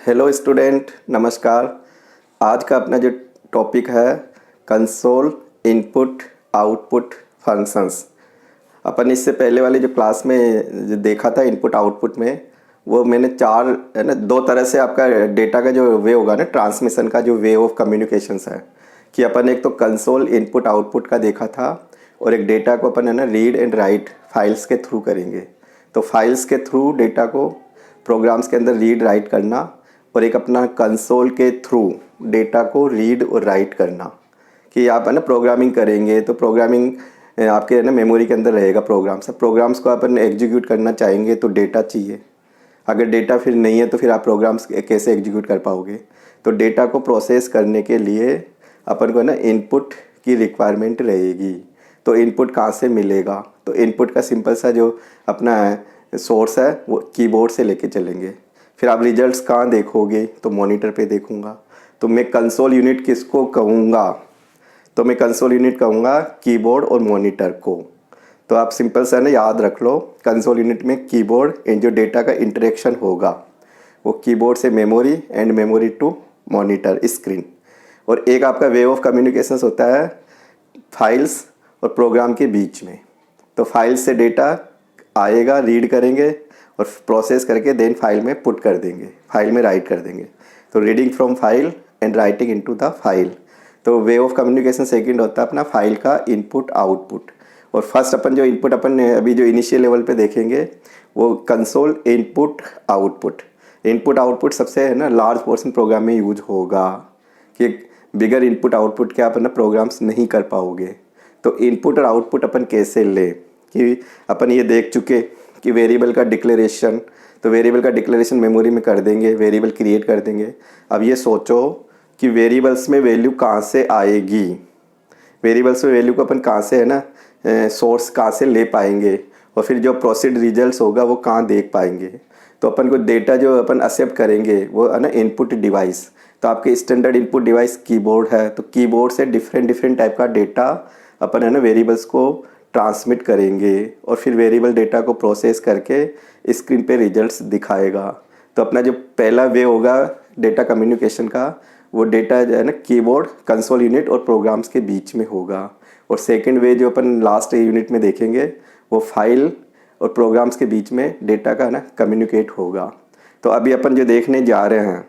Hello student, नमस्कार। आज का अपना जो टॉपिक है कंसोल इनपुट आउटपुट फंक्शंस। अपन इससे पहले वाली जो क्लास में जो देखा था इनपुट आउटपुट में, वो मैंने चार है ना, दो तरह से आपका डेटा का जो वे होगा ना, ट्रांसमिशन का जो वे ऑफ कम्युनिकेशंस है कि अपन एक तो कंसोल इनपुट आउटपुट का देखा था और एक डेटा को अपन है ना रीड एंड राइट फाइल्स के थ्रू करेंगे। तो फाइल्स के थ्रू डेटा को प्रोग्राम्स के अंदर रीड राइट करना और एक अपना कंसोल के थ्रू डेटा को रीड और राइट करना कि आप है ना प्रोग्रामिंग करेंगे तो प्रोग्रामिंग आपके है ना मेमोरी के अंदर रहेगा। प्रोग्राम्स को अपन एग्जीक्यूट करना चाहेंगे तो डेटा चाहिए। अगर डेटा फिर नहीं है तो फिर आप प्रोग्राम्स कैसे एग्जीक्यूट कर पाओगे। तो डेटा को प्रोसेस करने के लिए अपन को है ना इनपुट की रिक्वायरमेंट रहेगी। तो इनपुट कहाँ से मिलेगा? तो इनपुट का सिंपल सा जो अपना सोर्स है वो कीबोर्ड से लेके चलेंगे। फिर आप रिजल्ट्स कहाँ देखोगे? तो मॉनिटर पे देखूंगा। तो मैं कंसोल यूनिट किसको कहूँगा? तो मैं कंसोल यूनिट कहूँगा कीबोर्ड और मॉनिटर को। तो आप सिंपल सा ना याद रख लो, कंसोल यूनिट में कीबोर्ड एंड जो डेटा का इंटरेक्शन होगा वो कीबोर्ड से memory and memory to monitor screen. और एक आपका वे ऑफ कम्युनिकेशंस होता है फाइल्स और प्रोग्राम के बीच में। तो फाइल्स से डेटा आएगा, रीड करेंगे और प्रोसेस करके देन फाइल में पुट कर देंगे, फाइल में राइट कर देंगे। तो reading from file and writing into the file. तो वे ऑफ कम्युनिकेशन सेकंड होता है अपना फाइल का इनपुट आउटपुट। और फर्स्ट अपन जो इनपुट अपन ने अभी जो इनिशियल लेवल पे देखेंगे वो console input output. Input output सबसे है ना लार्ज पोर्शन प्रोग्राम में यूज होगा कि बिगर इनपुट आउटपुट के आप है ना प्रोग्राम्स नहीं कर पाओगे। तो इनपुट और आउटपुट अपन कैसे लें कि अपन ये देख चुके कि वेरिएबल का डिक्लेरेशन, तो वेरिएबल का डिक्लेरेशन मेमोरी में कर देंगे, वेरिएबल क्रिएट कर देंगे। अब ये सोचो कि वेरिएबल्स में वैल्यू कहाँ से आएगी, वेरिएबल्स में वैल्यू को अपन कहाँ से है ना सोर्स कहाँ से ले पाएंगे और फिर जो प्रोसीड रिजल्ट्स होगा वो कहाँ देख पाएंगे। तो अपन को डेटा जो अपन एक्सेप्ट करेंगे वो है ना इनपुट डिवाइस। तो आपके स्टैंडर्ड इनपुट डिवाइस कीबोर्ड है, तो कीबोर्ड से डिफरेंट डिफरेंट टाइप का डेटा अपन है ना वेरिएबल्स को ट्रांसमिट करेंगे और फिर वेरिएबल डेटा को प्रोसेस करके स्क्रीन पे रिजल्ट्स दिखाएगा। तो अपना जो पहला वे होगा डेटा कम्युनिकेशन का, वो डेटा जो है ना कीबोर्ड, कंसोल यूनिट और प्रोग्राम्स के बीच में होगा। और सेकंड वे जो अपन लास्ट यूनिट में देखेंगे वो फाइल और प्रोग्राम्स के बीच में डेटा का ना कम्युनिकेट होगा। तो अभी अपन जो देखने जा रहे हैं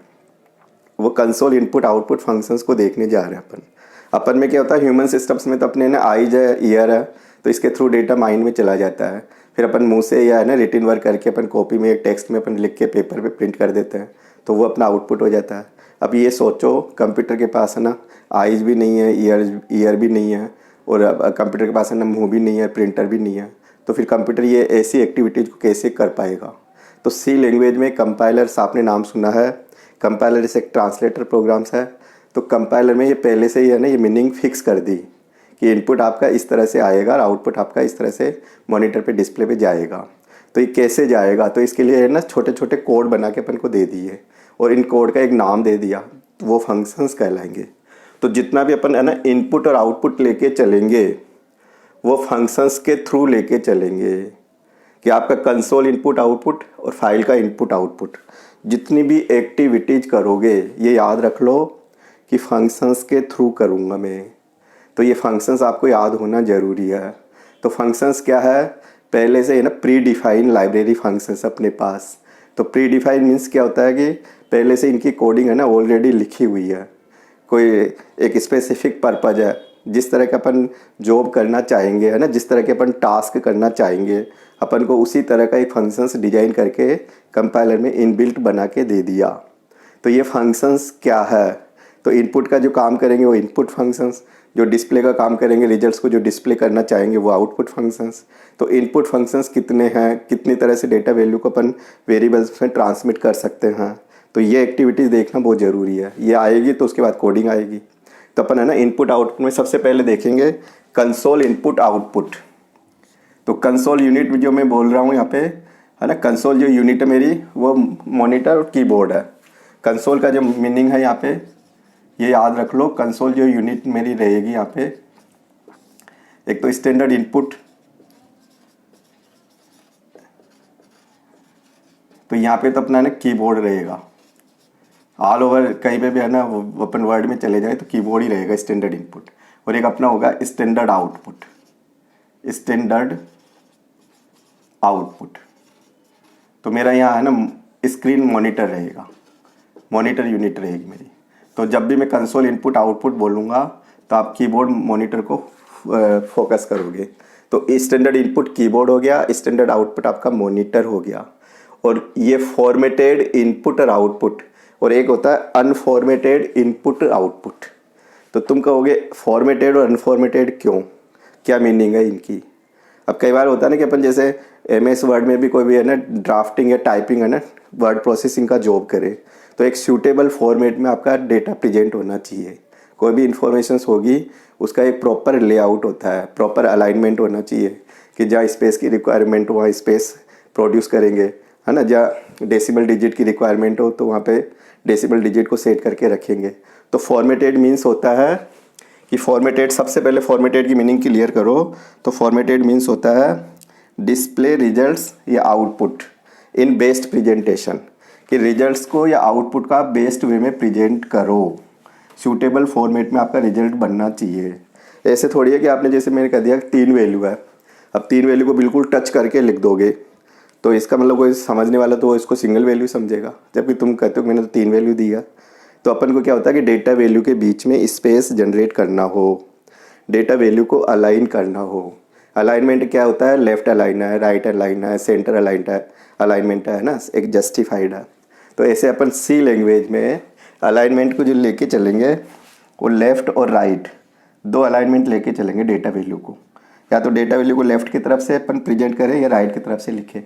वो कंसोल इनपुट आउटपुट फंक्शंस को देखने जा रहे हैं। अपन में क्या होता है, ह्यूमन सिस्टम्स में तो अपने ना आईज है, ईयर है, तो इसके थ्रू डेटा माइंड में चला जाता है। फिर अपन मुंह से या है ना रिटिन वर्क करके अपन कॉपी में टेक्स्ट में अपन लिख के पेपर पे प्रिंट कर देते हैं, तो वो अपना आउटपुट हो जाता है। अब ये सोचो कंप्यूटर के पास है ना आईज भी नहीं है, ईयर भी नहीं है और कंप्यूटर के पास है ना मुँह भी नहीं है, प्रिंटर भी नहीं है, तो फिर कंप्यूटर ये ऐसी एक्टिविटीज़ को कैसे कर पाएगा। तो सी लैंग्वेज में कंपाइलर्स आपने नाम सुना है। कंपाइलर जैसे एक ट्रांसलेटर प्रोग्राम्स है, तो कंपाइलर में ये पहले से ही है ना ये मीनिंग फिक्स कर दी कि इनपुट आपका इस तरह से आएगा और आउटपुट आपका इस तरह से मॉनिटर पे डिस्प्ले पे जाएगा। तो ये कैसे जाएगा, तो इसके लिए है ना छोटे छोटे कोड बना के अपन को दे दिए और इन कोड का एक नाम दे दिया, तो वो फंक्शंस कहलाएंगे। तो जितना भी अपन है ना इनपुट और आउटपुट लेके चलेंगे वो फंक्शंस के थ्रू लेके चलेंगे कि आपका कंसोल इनपुट आउटपुट और फाइल का इनपुट आउटपुट जितनी भी एक्टिविटीज करोगे ये याद रख लो कि फंक्शंस के थ्रू करूँगा मैं। तो ये फंक्शंस आपको याद होना ज़रूरी है। तो फंक्शंस क्या है, पहले से है ना प्री डिफाइन लाइब्रेरी फंक्शंस अपने पास। तो प्री डिफाइन मीन्स क्या होता है कि पहले से इनकी कोडिंग है ना ऑलरेडी लिखी हुई है, कोई एक स्पेसिफिक पर्पज़ है, जिस तरह के अपन जॉब करना चाहेंगे है ना, जिस तरह के अपन टास्क करना चाहेंगे अपन को उसी तरह का एक फंक्शंस डिजाइन करके कंपाइलर में इनबिल्ट बना के दे दिया। तो ये फंक्शंस क्या है, तो इनपुट का जो काम करेंगे वो इनपुट फंक्शंस, जो डिस्प्ले का काम करेंगे रिजल्ट्स को जो डिस्प्ले करना चाहेंगे वो आउटपुट फंक्शंस। तो इनपुट फंक्शंस कितने हैं, कितनी तरह से डेटा वैल्यू को अपन वेरिएबल्स में ट्रांसमिट कर सकते हैं, तो ये एक्टिविटीज़ देखना बहुत ज़रूरी है। ये आएगी तो उसके बाद कोडिंग आएगी। तो अपन है ना इनपुट आउटपुट में सबसे पहले देखेंगे कंसोल इनपुट आउटपुट। तो कंसोल यूनिट जो मैं बोल रहा हूँ यहाँ पे है ना, कंसोल जो यूनिट है मेरी वो मॉनिटर और कीबोर्ड है। कंसोल का जो मीनिंग है यहाँ पे ये याद रख लो। कंसोल जो यूनिट मेरी रहेगी यहाँ पे, एक तो स्टैंडर्ड इनपुट, तो यहाँ पे तो अपना ना कीबोर्ड रहेगा, ऑल ओवर कहीं पे भी है ना ओपन वर्ड में चले जाए तो कीबोर्ड ही रहेगा स्टैंडर्ड इनपुट, और एक अपना होगा स्टैंडर्ड आउटपुट। स्टैंडर्ड आउटपुट तो मेरा यहाँ है ना स्क्रीन मॉनिटर रहेगा, मॉनिटर यूनिट रहेगी मेरी। तो जब भी मैं कंसोल इनपुट आउटपुट बोलूँगा तो आप कीबोर्ड मॉनिटर को फोकस करोगे। तो स्टैंडर्ड इनपुट कीबोर्ड हो गया, स्टैंडर्ड आउटपुट आपका मॉनिटर हो गया। और ये फॉर्मेटेड इनपुट और आउटपुट, और एक होता है अनफॉर्मेटेड इनपुट आउटपुट। तो तुम कहोगे फॉर्मेटेड और अनफॉर्मेटेड क्यों, क्या मीनिंग है इनकी। अब कई बार होता है ना कि अपन जैसे MS वर्ड में भी कोई भी है ना ड्राफ्टिंग या टाइपिंग है ना वर्ड प्रोसेसिंग का जॉब करे, तो एक सूटेबल फॉर्मेट में आपका डेटा प्रेजेंट होना चाहिए। कोई भी इंफॉर्मेशन होगी उसका एक प्रॉपर लेआउट होता है, प्रॉपर अलाइनमेंट होना चाहिए कि जहाँ स्पेस की रिक्वायरमेंट हो वहाँ स्पेस प्रोड्यूस करेंगे, है ना। जहाँ डेसिमल डिजिट की रिक्वायरमेंट हो तो वहाँ पे डेसिमल डिजिट को सेट करके रखेंगे। तो फॉर्मेटेड मीन्स होता है कि फॉर्मेटेड, सबसे पहले फॉर्मेटेड की मीनिंग क्लियर करो। तो फॉर्मेटेड मीन्स होता है डिस्प्ले रिजल्ट्स या आउटपुट इन बेस्ट प्रेजेंटेशन, कि रिजल्ट्स को या आउटपुट का बेस्ट वे में प्रेजेंट करो। सूटेबल फॉर्मेट में आपका रिजल्ट बनना चाहिए। ऐसे थोड़ी है कि आपने जैसे मैंने कह दिया 3 वैल्यू है, अब 3 वैल्यू को बिल्कुल टच करके लिख दोगे तो इसका मतलब कोई समझने वाला तो वो इसको सिंगल वैल्यू समझेगा, जबकि तुम कहते हो मैंने तो 3 वैल्यू दिया। तो अपन को क्या होता है कि डेटा वैल्यू के बीच में स्पेस जनरेट करना हो, डेटा वैल्यू को अलाइन करना हो। अलाइनमेंट क्या होता है, लेफ्ट अलाइन है, राइट अलाइन है, सेंटर अलाइन है, अलाइनमेंट है ना, एक जस्टिफाइड है। तो ऐसे अपन सी लैंग्वेज में अलाइनमेंट को जो लेके चलेंगे वो लेफ़्ट और राइट दो अलाइनमेंट लेके चलेंगे डेटा वैल्यू को। या तो डेटा वैल्यू को लेफ़्ट की तरफ से अपन प्रेजेंट करें या राइट की तरफ से लिखें।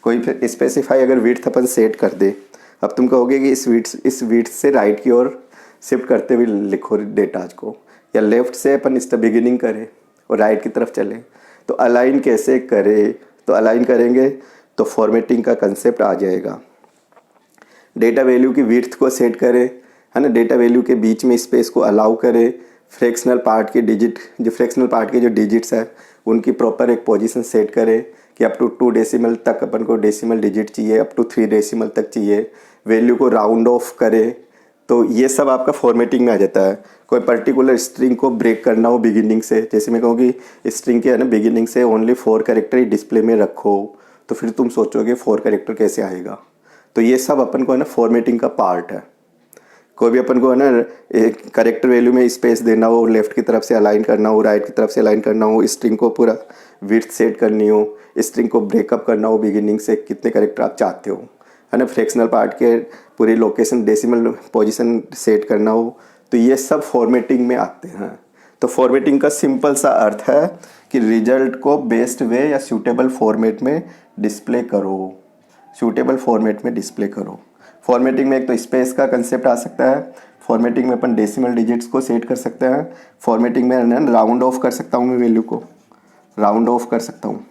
कोई फिर स्पेसिफाई अगर विड्थ अपन सेट कर दे, अब तुम कहोगे कि इस विड्थ से राइट की ओर शिफ्ट करते हुए लिखो डेटा को, या लेफ़्ट से अपन इसका बिगिनिंग करें और राइट की तरफ चले। तो अलाइन कैसे करें, तो अलाइन करेंगे तो फॉर्मेटिंग का कंसेप्ट आ जाएगा। डेटा वैल्यू की विड्थ को सेट करें, है ना, डेटा वैल्यू के बीच में स्पेस को अलाउ करें। फ्रैक्शनल पार्ट के डिजिट, जो फ्रैक्शनल पार्ट के जो डिजिट्स है उनकी प्रॉपर एक पोजीशन सेट करें कि अप टू 2 डेसिमल तक अपन को डेसिमल डिजिट चाहिए, अप टू 3 डेसिमल तक चाहिए। वैल्यू को राउंड ऑफ करें। तो ये सब आपका फॉर्मेटिंग में आ जाता है। कोई पर्टिकुलर स्ट्रिंग को ब्रेक करना हो बिगिनिंग से, जैसे मैं कहूँ कि स्ट्रिंग के है ना बिगिनिंग से ओनली 4 कैरेक्टर ही डिस्प्ले में रखो, तो फिर तुम सोचोगे 4 कैरेक्टर कैसे आएगा। तो ये सब अपन को है ना फॉर्मेटिंग का पार्ट है। कोई भी अपन को है ना एक करेक्टर वैल्यू में स्पेस देना हो, लेफ्ट की तरफ से अलाइन करना हो, राइट की तरफ से अलाइन करना हो, स्ट्रिंग को पूरा विड्थ सेट करनी हो, स्ट्रिंग को ब्रेकअप करना हो बिगिनिंग से कितने करेक्टर आप चाहते हो, है ना, फ्रैक्शनल पार्ट के पूरी लोकेशन डेसिमल पोजीशन सेट करना हो, तो ये सब फॉर्मेटिंग में आते हैं। तो फॉर्मेटिंग का सिंपल सा अर्थ है कि रिजल्ट को बेस्ट वे या सूटेबल फॉर्मेट में डिस्प्ले करो, सूटेबल फॉर्मेट में डिस्प्ले करो। फॉर्मेटिंग में एक तो स्पेस का कंसेप्ट आ सकता है, फॉर्मेटिंग में अपन डेसिमल डिजिट्स को सेट कर सकते हैं, फॉर्मेटिंग में राउंड ऑफ कर सकता हूँ मैं, वैल्यू को राउंड ऑफ कर सकता हूँ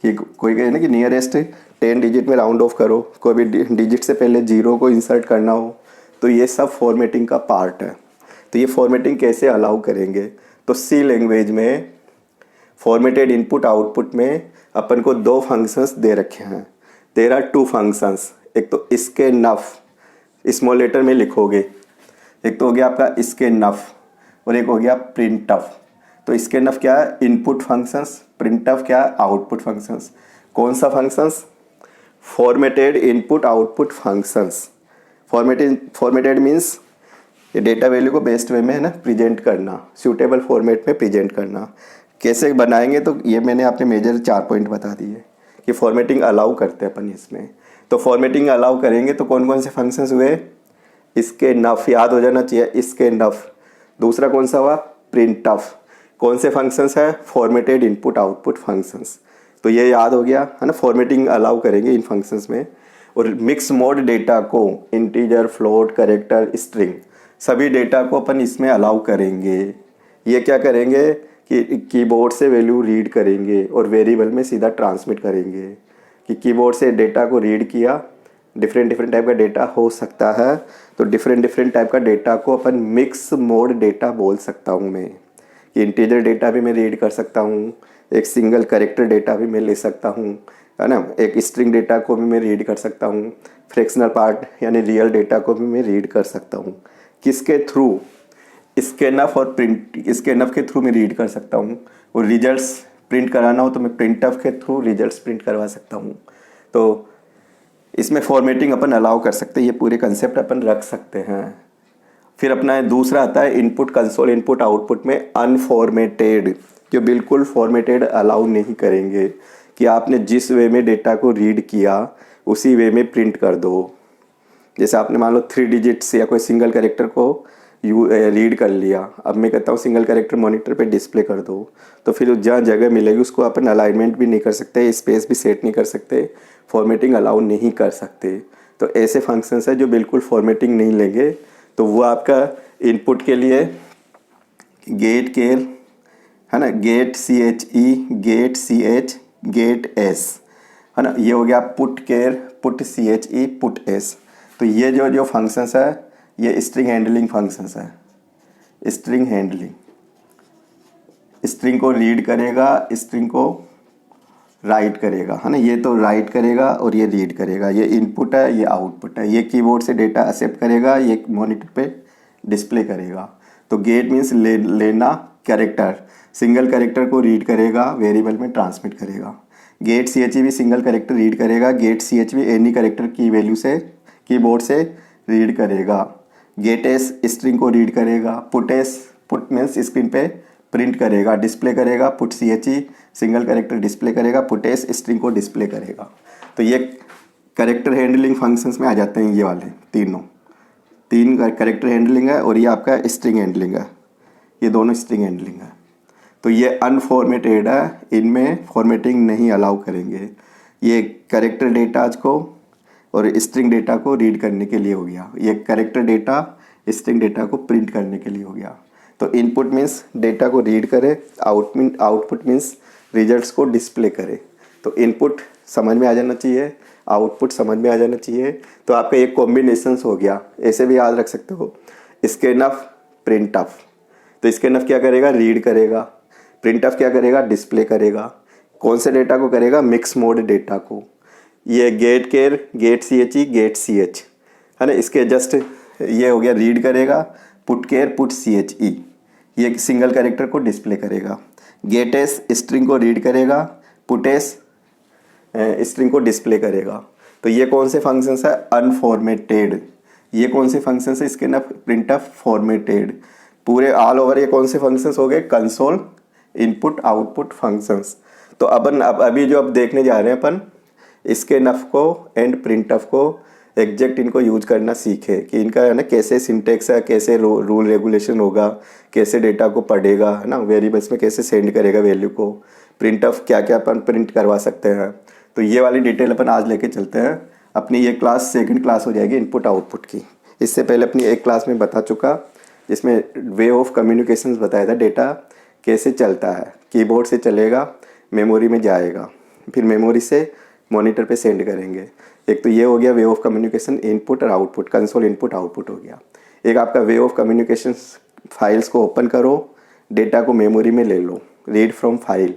कि कोई कहे ना कि नियरेस्ट 10 डिजिट में राउंड ऑफ करो, कोई भी डिजिट से पहले 0 को इंसर्ट करना हो, तो ये सब फॉर्मेटिंग का पार्ट है। तो ये फॉर्मेटिंग कैसे अलाउ करेंगे, तो सी लैंग्वेज में फॉर्मेटेड इनपुट आउटपुट में अपन को 2 फंक्शंस दे रखे हैं। देयर आर 2 फंक्शंस, एक तो इसके नफ स्मॉल लेटर में लिखोगे, एक तो हो गया आपका इसके नफ और एक हो गया प्रिंटफ। तो इसके नफ क्या है, इनपुट फंक्शंस, प्रिंटफ क्या है, आउटपुट फंक्शंस। कौन सा functions, formatted input output functions. Formatted means ये डेटा वैल्यू को बेस्ट वे में है ना प्रेजेंट करना, सूटेबल फॉर्मेट में प्रेजेंट करना। कैसे बनाएंगे, तो ये मैंने आपने मेजर 4 पॉइंट बता दिए कि फॉर्मेटिंग अलाउ करते हैं अपन इसमें। तो फॉर्मेटिंग अलाउ करेंगे तो कौन कौन से फंक्शंस हुए, इसके नफ याद हो जाना चाहिए, इसके नफ। दूसरा कौन सा हुआ, प्रिंटफ। कौन से फंक्शंस है, फॉर्मेटेड इनपुट आउटपुट फंक्शंस। तो ये याद हो गया है ना, फॉर्मेटिंग अलाउ करेंगे इन फंक्शंस में। और मिक्स मोड डेटा को, इंटीजर, फ्लोट, कैरेक्टर, स्ट्रिंग, सभी डेटा को अपन इसमें अलाउ करेंगे। ये क्या करेंगे कि कीबोर्ड से वैल्यू रीड करेंगे और वेरिएबल में सीधा ट्रांसमिट करेंगे। कि कीबोर्ड से डेटा को रीड किया, डिफरेंट टाइप का डेटा हो सकता है, तो डिफरेंट टाइप का डेटा को अपन मिक्स मोड डेटा बोल सकता हूँ मैं। कि इंटीजर डेटा भी मैं रीड कर सकता हूँ, एक सिंगल कैरेक्टर डेटा भी मैं ले सकता हूँ, है ना। एक स्ट्रिंग डेटा को भी मैं रीड कर सकता हूँ, फ्रैक्शनल पार्ट यानी रियल डेटा को भी मैं रीड कर सकता हूँ। किसके थ्रू? स्कैनफ और प्रिंट, स्कैनफ के थ्रू मैं रीड कर सकता हूँ। और रिजल्ट्स प्रिंट कराना हो तो मैं प्रिंटफ के थ्रू रिजल्ट्स प्रिंट करवा सकता हूँ। तो इसमें फॉर्मेटिंग अपन अलाउ कर सकते हैं, ये पूरे कंसेप्ट अपन रख सकते हैं। फिर अपना दूसरा आता है इनपुट कंसोल। इनपुट आउटपुट में अनफॉर्मेटेड, जो बिल्कुल फॉर्मेटेड अलाउ नहीं करेंगे, कि आपने जिस वे में डेटा को रीड किया उसी वे में प्रिंट कर दो। जैसे आपने मान लो 3 डिजिट्स या कोई सिंगल कैरेक्टर को रीड कर लिया, अब मैं कहता हूँ सिंगल कैरेक्टर मॉनिटर पे डिस्प्ले कर दो, तो फिर जहाँ जगह मिलेगी उसको अपन अलाइनमेंट भी नहीं कर सकते, स्पेस भी सेट नहीं कर सकते, फॉर्मेटिंग अलाउ नहीं कर सकते। तो ऐसे फंक्शंस है जो बिल्कुल फॉर्मेटिंग नहीं लेंगे। तो वो आपका इनपुट के लिए गेट केयर है ना, get CHE, get CH, get S है ना, ये हो गया put char, put CHE, put S। तो ये जो फंक्शंस है ये स्ट्रिंग हैंडलिंग फंक्शंस है। स्ट्रिंग हैंडलिंग, स्ट्रिंग को रीड करेगा, स्ट्रिंग को राइट करेगा, है ना। ये तो राइट करेगा और ये रीड करेगा, ये इनपुट है, ये आउटपुट है। ये कीबोर्ड से डेटा एक्सेप्ट करेगा, ये मॉनिटर पे डिस्प्ले करेगा। तो गेट मीन्स लेना कैरेक्टर, सिंगल कैरेक्टर को रीड करेगा, वेरिएबल में ट्रांसमिट करेगा। गेट CHE भी सिंगल कैरेक्टर रीड करेगा, गेट CH भी एनी कैरेक्टर की वैल्यू से कीबोर्ड से रीड करेगा। गेट S स्ट्रिंग को रीड करेगा, put S, put means screen पे प्रिंट करेगा, डिस्प्ले करेगा। Put CHE single character display करेगा, पुट S स्ट्रिंग को डिस्प्ले करेगा। तो ये कैरेक्टर हैंडलिंग फंक्शंस में आ जाते हैं, ये वाले तीन कैरेक्टर हैंडलिंग है और ये आपका स्ट्रिंग हैंडलिंग है, ये दोनों स्ट्रिंग हैंडलिंग है। तो ये अनफॉर्मेटेड है, इनमें फॉर्मेटिंग नहीं अलाउ करेंगे। ये कैरेक्टर डेटाज को और स्ट्रिंग डेटा को रीड करने के लिए हो गया, ये कैरेक्टर डेटा स्ट्रिंग डेटा को प्रिंट करने के लिए हो गया। तो इनपुट मीन्स डेटा को रीड करे, आउटपुट मीन्स रिजल्ट्स को डिस्प्ले करे। तो इनपुट समझ में आ जाना चाहिए, आउटपुट समझ में आ जाना चाहिए। तो आपका एक कॉम्बिनेशंस हो गया, ऐसे भी याद रख सकते हो, स्कैनफ, प्रिंटफ। तो स्कैनफ क्या करेगा? रीड करेगा। प्रिंटफ क्या करेगा? डिस्प्ले करेगा। कौन से डेटा को करेगा? मिक्स मोड डेटा को। ये get char, get CHE, get CH है ना, इसके जस्ट ये हो गया, रीड करेगा। पुट केयर, पुट CHE ये सिंगल कैरेक्टर को डिस्प्ले करेगा। गेट S स्ट्रिंग को रीड करेगा, पुट S स्ट्रिंग को डिस्प्ले करेगा। तो ये कौन से फंक्शंस है? अनफॉर्मेटेड। ये कौन से फंक्शंस है? इसके ना प्रिंटफ, फॉर्मेटेड। पूरे ऑल ओवर ये कौन से फंक्शंस हो गए? Console input output functions. तो अभी जो अब देखने जा रहे हैं अपन, इसके नफ को एंड प्रिंटफ को एग्जैक्ट इनको यूज करना सीखे कि इनका है ना कैसे सिंटेक्स है, कैसे रूल रेगुलेशन होगा, कैसे डेटा को पढ़ेगा, है ना, वेरिएबल्स में कैसे सेंड करेगा वैल्यू को, प्रिंटफ क्या क्या अपन प्रिंट करवा सकते हैं। तो ये वाली डिटेल अपन आज लेके चलते हैं। अपनी ये क्लास सेकंड क्लास हो जाएगी इनपुट आउटपुट की। इससे पहले अपनी एक क्लास में बता चुका, जिसमें वे ऑफ कम्युनिकेशंस बताया था, डेटा कैसे चलता है, कीबोर्ड से चलेगा, मेमोरी में जाएगा, फिर मेमोरी से मॉनिटर पे सेंड करेंगे। एक तो ये हो गया वे ऑफ कम्युनिकेशन, इनपुट और आउटपुट, कंसोल इनपुट आउटपुट हो गया। एक आपका वे ऑफ कम्युनिकेशन, फाइल्स को ओपन करो, डेटा को मेमोरी में ले लो, रीड फ्रॉम फाइल,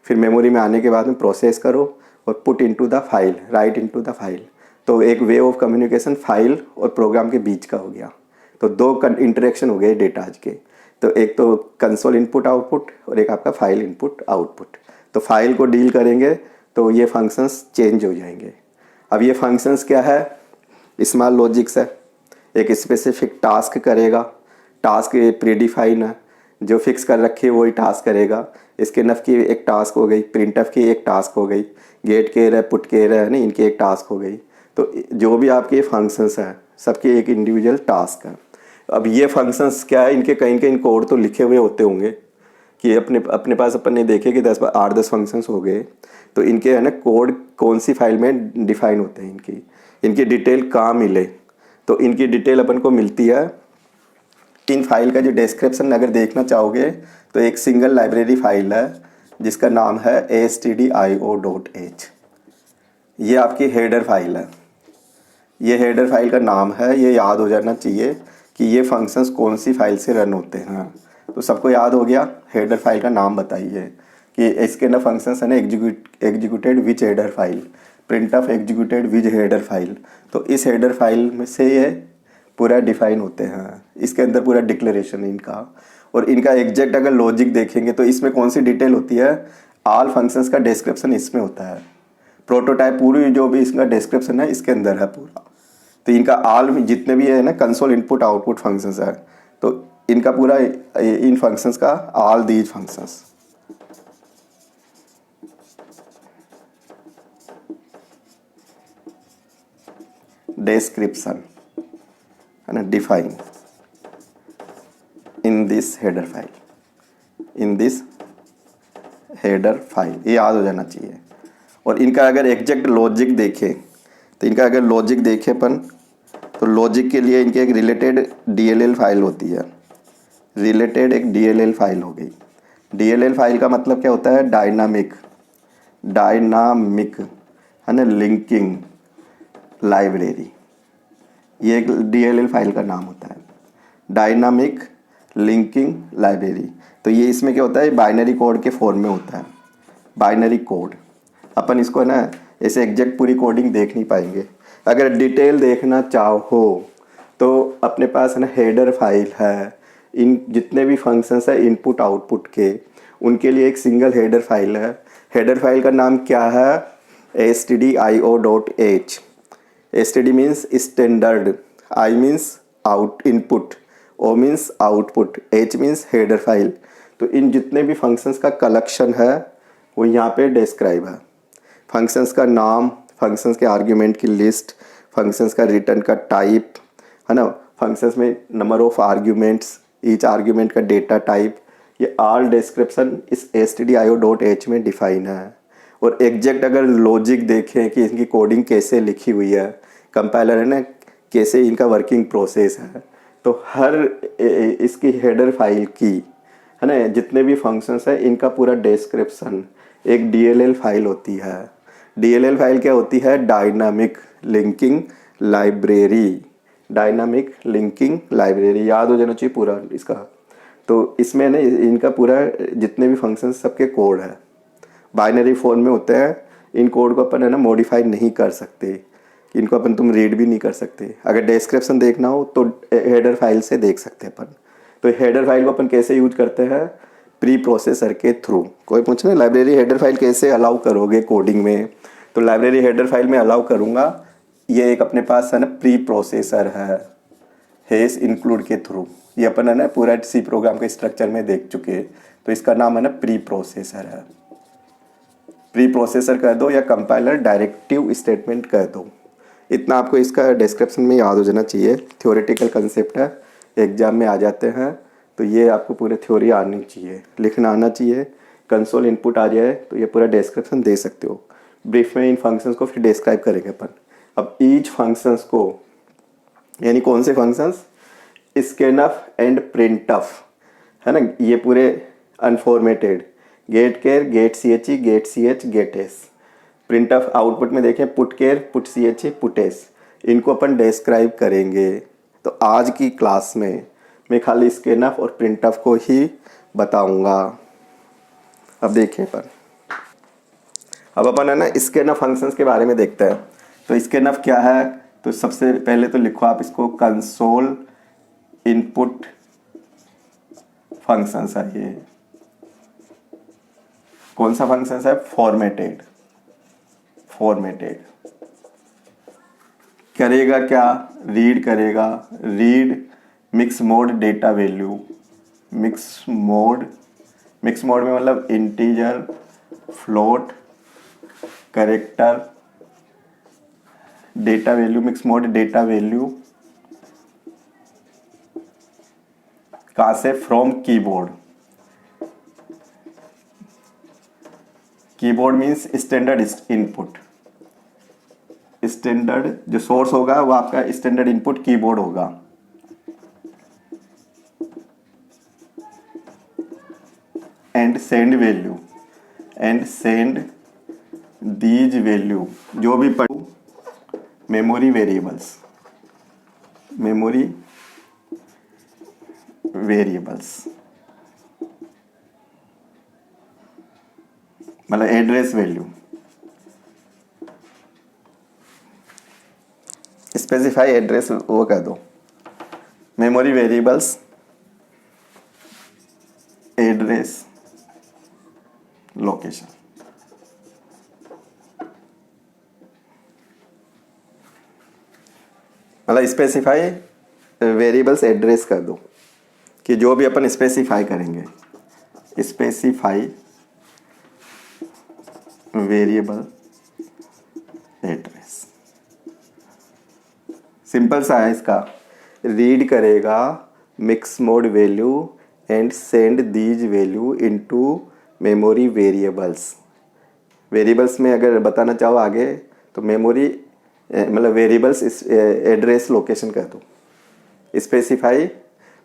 फिर मेमोरी में आने के बाद में प्रोसेस करो और put into the file, right into the file. तो एक वे ऑफ कम्युनिकेशन फाइल और प्रोग्राम के बीच का हो गया। तो दो इंटरेक्शन हो गए डेटा आज के। तो एक तो कंसोल इनपुट आउटपुट और एक आपका फाइल इनपुट आउटपुट। तो फाइल को डील करेंगे तो ये फंक्शंस चेंज हो जाएंगे। अब ये फंक्शंस क्या है? स्मॉल लॉजिक्स है, एक स्पेसिफिक टास्क करेगा, टास्क प्रीडिफाइन है, जो फिक्स कर रखी है वही टास्क करेगा। इसके नफ की एक टास्क हो गई, प्रिंटफ की एक टास्क हो गई, गेट केयर है, पुट केयर है ना, इनकी एक टास्क हो गई। तो जो भी आपके फंक्शंस हैं सबके एक इंडिविजुअल टास्क है। अब ये फंक्शंस क्या है, इनके कहीं कहीं कोड तो लिखे हुए होते होंगे कि अपने पास अपन ने देखे कि 8-10 फंक्शंस हो गए। तो इनके है ना कोड कौन सी फाइल में डिफाइन होते हैं, इनकी डिटेल कहाँ मिले। तो इनकी डिटेल अपन को मिलती है इन फाइल का जो डिस्क्रिप्शन अगर देखना चाहोगे तो एक सिंगल लाइब्रेरी फाइल है जिसका नाम है stdio.h। ये आपकी हेडर फाइल है, ये हेडर फाइल का नाम है। ये याद हो जाना चाहिए कि ये फंक्शंस कौन सी फाइल से रन होते हैं। तो सबको याद हो गया, हेडर फाइल का नाम बताइए कि इसके ना फंक्शंस है ना executed which header file, print of executed which header file. तो इस हेडर फाइल में से ये पूरा डिफाइन होते हैं, इसके अंदर पूरा डिक्लेरेशन है इनका। और इनका एग्जैक्ट अगर लॉजिक देखेंगे तो इसमें कौन सी डिटेल होती है, ऑल फंक्शंस का डिस्क्रिप्शन इसमें होता है। प्रोटोटाइप पूरी जो भी इसका डिस्क्रिप्शन है इसके अंदर है पूरा। तो इनका ऑल जितने भी है ना कंसोल इनपुट आउटपुट फंक्शंस है, तो इनका पूरा इन फंक्शंस का ऑल दीज फंक्शंस। डिस्क्रिप्शन है ना, define in this header file, in this header file, ये याद हो जाना चाहिए। और इनका अगर एग्जैक्ट लॉजिक देखें तो इनका अगर लॉजिक देखें अपन, तो लॉजिक के लिए इनकी एक रिलेटेड DLL फाइल होती है। रिलेटेड एक DLL फाइल हो गई। DLL फाइल का मतलब क्या होता है, डायनामिक है ना लिंकिंग लाइब्रेरी, ये एक DLL फाइल का नाम होता है, डायनामिक लिंकिंग लाइब्रेरी। तो ये इसमें क्या होता है, बाइनरी कोड के फॉर्म में होता है। बाइनरी कोड अपन इसको ना ऐसे एग्जैक्ट पूरी कोडिंग देख नहीं पाएंगे। अगर डिटेल देखना चाहो तो अपने पास है ना हेडर फाइल है, इन जितने भी फंक्शंस है इनपुट आउटपुट के, उनके लिए एक सिंगल हेडर फाइल है। हेडर फाइल का नाम क्या है, stdio.h। std means standard, i means out input, o means output, h means header file. तो इन जितने भी फंक्शंस का कलेक्शन है वो यहाँ पे डिस्क्राइब है। फंक्शंस का नाम, फंक्शंस के आर्ग्यूमेंट की लिस्ट, फंक्शंस का रिटर्न का टाइप है ना, फंक्शंस में number of arguments, each argument का डेटा टाइप, ये ऑल डिस्क्रिप्शन इस stdio.h में डिफाइन है। और एग्जैक्ट अगर लॉजिक देखें कि इनकी कोडिंग कैसे लिखी हुई है, कंपाइलर है ना कैसे इनका वर्किंग प्रोसेस है, तो हर इसकी हेडर फाइल की है ना जितने भी फंक्शंस है इनका पूरा डिस्क्रिप्शन एक DLL फाइल होती है। DLL फाइल क्या होती है, dynamic linking library, dynamic linking library, याद हो जाना चाहिए पूरा इसका। तो इसमें ना इनका पूरा जितने भी फंक्शंस सबके कोड है बाइनरी फॉर्म में होते हैं। इन कोड को अपन है ना मॉडिफाई नहीं कर सकते, कि इनको अपन तुम रीड भी नहीं कर सकते। अगर डिस्क्रिप्शन देखना हो तो हेडर फाइल से देख सकते हैं अपन। तो हेडर फाइल को अपन कैसे यूज करते हैं, प्री प्रोसेसर के थ्रू। कोई पूछना लाइब्रेरी हेडर फाइल कैसे अलाउ करोगे कोडिंग में, तो लाइब्रेरी हेडर फाइल में अलाउ करूँगा, ये एक अपने पास है ना प्री प्रोसेसर है हेस इंक्लूड के थ्रू। ये अपन है ना पूरा सी प्रोग्राम के स्ट्रक्चर में देख चुके, तो इसका नाम है ना प्री प्रोसेसर है। प्री प्रोसेसर कह दो या कंपाइलर डायरेक्टिव स्टेटमेंट कह दो। इतना आपको इसका डिस्क्रिप्शन में याद हो जाना चाहिए। थ्योरेटिकल कंसेप्ट है, एग्जाम में आ जाते हैं, तो ये आपको पूरे थ्योरी आनी चाहिए, लिखना आना चाहिए। कंसोल इनपुट आ जाए तो ये पूरा डिस्क्रिप्शन दे सकते हो। ब्रीफ में इन फंक्शंस को फिर डिस्क्राइब करेंगे अपन। अब ईच फंक्शंस को, यानी कौन से फंक्शंस, स्कैनफ एंड प्रिंटफ है ना, ये पूरे unformatted, get char, get ch, get ch, get s। Print of output में देखें put char, put ch, put s, इनको अपन डिस्क्राइब करेंगे। तो आज की क्लास में मैं खाली स्कैनफ और प्रिंट ऑफ को ही बताऊंगा। अब देखिए अपन, अब अपन है ना स्कैनफ फंक्शंस के बारे में देखते हैं। तो स्कैनफ क्या है, तो सबसे पहले तो लिखो आप इसको, कंसोल इनपुट फंक्शंस है। ये कौन सा फंक्शन है, फॉर्मेटेड। फॉर्मेटेड करेगा क्या, रीड करेगा, read mix mode data value. Mix mode में मतलब integer, float, character, data value, mix mode data value कहाँ से, from keyboard. Keyboard means standard input. Standard जो सोर्स होगा वो आपका स्टैंडर्ड इनपुट कीबोर्ड होगा। And send value, and send these value, जो भी पढ़ू मेमोरी वेरिएबल्स, मेमोरी वेरिएबल्स। मतलब एड्रेस वैल्यू, स्पेसिफाई एड्रेस वो कह दो, मेमोरी वेरिएबल्स एड्रेस लोकेशन। मतलब स्पेसिफाई वेरिएबल्स एड्रेस कर दो कि जो भी अपन स्पेसिफाई करेंगे, स्पेसिफाई वेरिएबल एड्रेस। सिंपल सा है इसका, रीड करेगा mix mode value and send these value into memory variables. Variables में अगर बताना चाहो आगे तो मेमोरी मतलब वेरिएबल्स एड्रेस लोकेशन कह दो, specify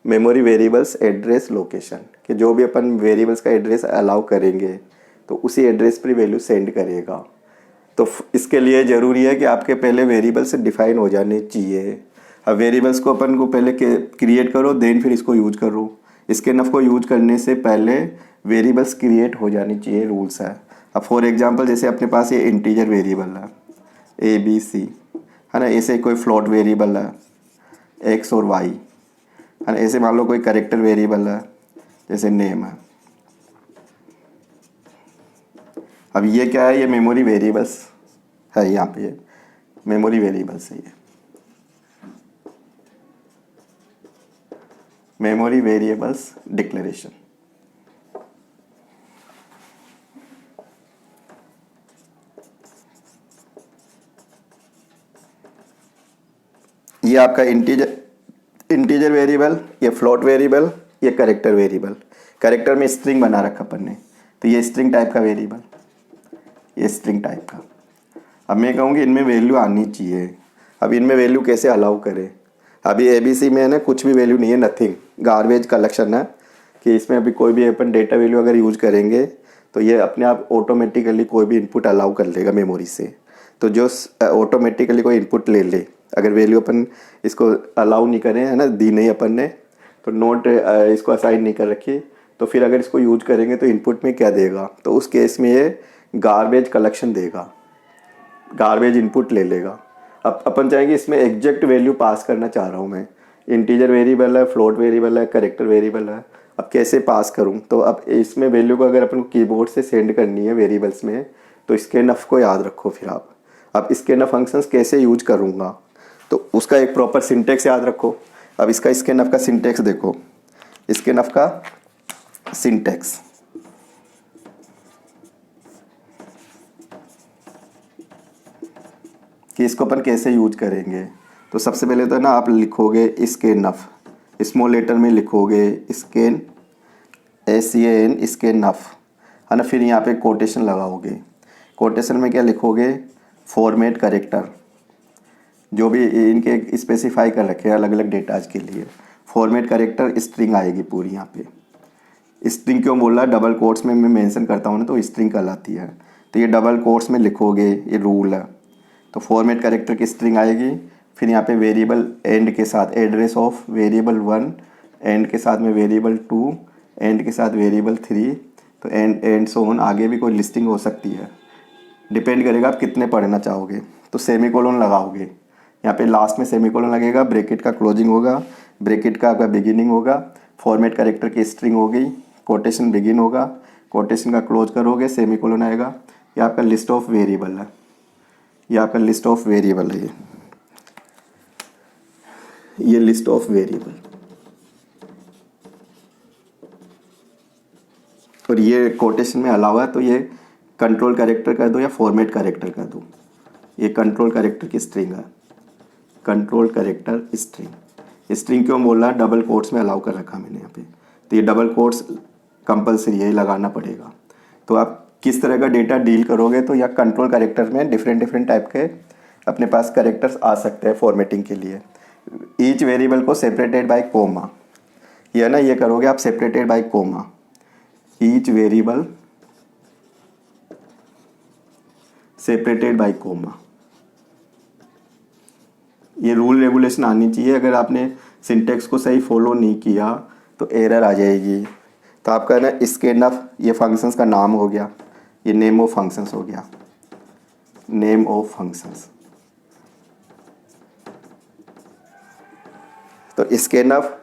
memory variables address location, कि जो भी अपन वेरिएबल्स का एड्रेस अलाउ करेंगे तो उसी एड्रेस पर वैल्यू सेंड करेगा। तो इसके लिए ज़रूरी है कि आपके पहले वेरिएबल्स डिफाइन हो जाने चाहिए। अब वेरिएबल्स को अपन को पहले क्रिएट करो, देन फिर इसको यूज करो। इसके नफ को यूज करने से पहले वेरिएबल्स क्रिएट हो जानी चाहिए, रूल्स है। अब फॉर एग्जांपल जैसे अपने पास ये इंटीजर वेरिएबल है ABC, है ना, ऐसे कोई फ्लोट वेरिएबल है X और Y, है ना, ऐसे मान लो कोई कैरेक्टर वेरिएबल है जैसे नेम है। अब ये क्या है, ये मेमोरी वेरिएबल्स है, यहाँ पे ये मेमोरी वेरिएबल्स है, ये मेमोरी वेरिएबल्स डिक्लेरेशन। ये आपका इंटीजर वेरिएबल, ये फ्लोट वेरिएबल, ये कैरेक्टर वेरिएबल। कैरेक्टर में स्ट्रिंग बना रखा अपन ने, तो ये स्ट्रिंग टाइप का वेरिएबल, ये स्ट्रिंग टाइप का। अब मैं कहूँगी इनमें वैल्यू आनी चाहिए। अब इनमें वैल्यू कैसे अलाउ करें? अभी ABC में है ना कुछ भी वैल्यू नहीं है, नथिंग, गार्बेज कलेक्शन है, कि इसमें अभी कोई भी अपन डेटा वैल्यू अगर यूज करेंगे तो ये अपने आप ऑटोमेटिकली कोई भी इनपुट अलाउ कर लेगा मेमोरी से। तो जो ऑटोमेटिकली कोई इनपुट ले ले, अगर वैल्यू अपन इसको अलाउ नहीं करें, है ना, दी नहीं अपन ने, तो नोट इसको असाइन नहीं कर रखी, तो फिर अगर इसको यूज करेंगे तो इनपुट में क्या देगा, तो उस केस में ये गार्बेज कलेक्शन देगा, गार्बेज इनपुट ले लेगा। अब अपन चाहेंगे इसमें एग्जैक्ट वैल्यू पास करना चाह रहा हूँ मैं, इंटीजर वेरिएबल है, फ्लोट वेरिएबल है, कैरेक्टर वेरिएबल है, अब कैसे पास करूँ? तो अब इसमें वैल्यू को अगर अपन को कीबोर्ड से सेंड करनी है वेरिएबल्स में, तो इसके नफ को याद रखो। फिर आप अब इसके नफ फंक्शंस कैसे यूज करूँगा, तो उसका एक प्रॉपर सिंटेक्स याद रखो। अब इसका स्कैनफ का सिंटेक्स देखो, स्कैनफ का सिंटेक्स, कि इसको अपन कैसे यूज करेंगे। तो सबसे पहले तो ना आप लिखोगे स्कैनफ, स्मॉल लेटर में लिखोगे स्कैन, SCAN स्कैनफ, है ना। फिर यहाँ पे कोटेशन लगाओगे, कोटेशन में क्या लिखोगे, फॉर्मेट कैरेक्टर, जो भी इनके स्पेसिफाई कर रखे हैं अलग अलग डेटाज के लिए। फॉर्मेट कैरेक्टर स्ट्रिंग आएगी पूरी, यहाँ पे स्ट्रिंग क्यों बोल रहा है, डबल कोट्स में मैं मेंशन करता हूँ ना, तो स्ट्रिंग कहलाती है। तो ये डबल कोट्स में लिखोगे, ये रूल है। तो फॉर्मेट कैरेक्टर की स्ट्रिंग आएगी, फिर यहाँ पे वेरिएबल एंड के साथ एड्रेस ऑफ वेरिएबल 1, एंड के साथ में वेरिएबल 2, एंड के साथ वेरिएबल 3, तो एंड सो ऑन, आगे भी कोई लिस्टिंग हो सकती है, डिपेंड करेगा आप कितने पढ़ना चाहोगे। तो सेमीकोलन लगाओगे, यहाँ पे लास्ट में सेमीकोलन लगेगा, ब्रैकेट का क्लोजिंग होगा, ब्रैकेट का आपका बिगिनिंग होगा, फॉर्मेट कैरेक्टर की स्ट्रिंग हो गई, कोटेशन बिगिन होगा, कोटेशन का क्लोज करोगे, सेमीकोलन आएगा। ये आपका लिस्ट ऑफ वेरिएबल है, ये आपका लिस्ट ऑफ वेरिएबल है, ये लिस्ट ऑफ वेरिएबल, और ये कोटेशन में अलावा है, तो ये कंट्रोल कैरेक्टर कर दो या फॉर्मेट कैरेक्टर कर दो। ये कंट्रोल कैरेक्टर की स्ट्रिंग है, कंट्रोल कैरेक्टर स्ट्रिंग। स्ट्रिंग क्यों बोल रहा है, डबल कोट्स में अलाउ कर रखा मैंने यहाँ पे, तो ये डबल कोट्स कंपलसरी है, लगाना पड़ेगा। तो आप किस तरह का डेटा डील करोगे, तो या कंट्रोल कैरेक्टर में डिफरेंट टाइप के अपने पास कैरेक्टर्स आ सकते हैं फॉर्मेटिंग के लिए। ईच वेरिएबल को सेपरेटेड बाय कोमा, ये ना, ये करोगे आप separated by comma, each variable separated by comma. ये रूल रेगुलेशन आनी चाहिए, अगर आपने सिंटेक्स को सही फॉलो नहीं किया तो एरर आ जाएगी। तो आपका ना स्कैनफ ये फंक्शंस का नाम हो गया, ये नेम ऑफ फंक्शंस हो गया, नेम ऑफ फंक्शंस। तो इसके नफ,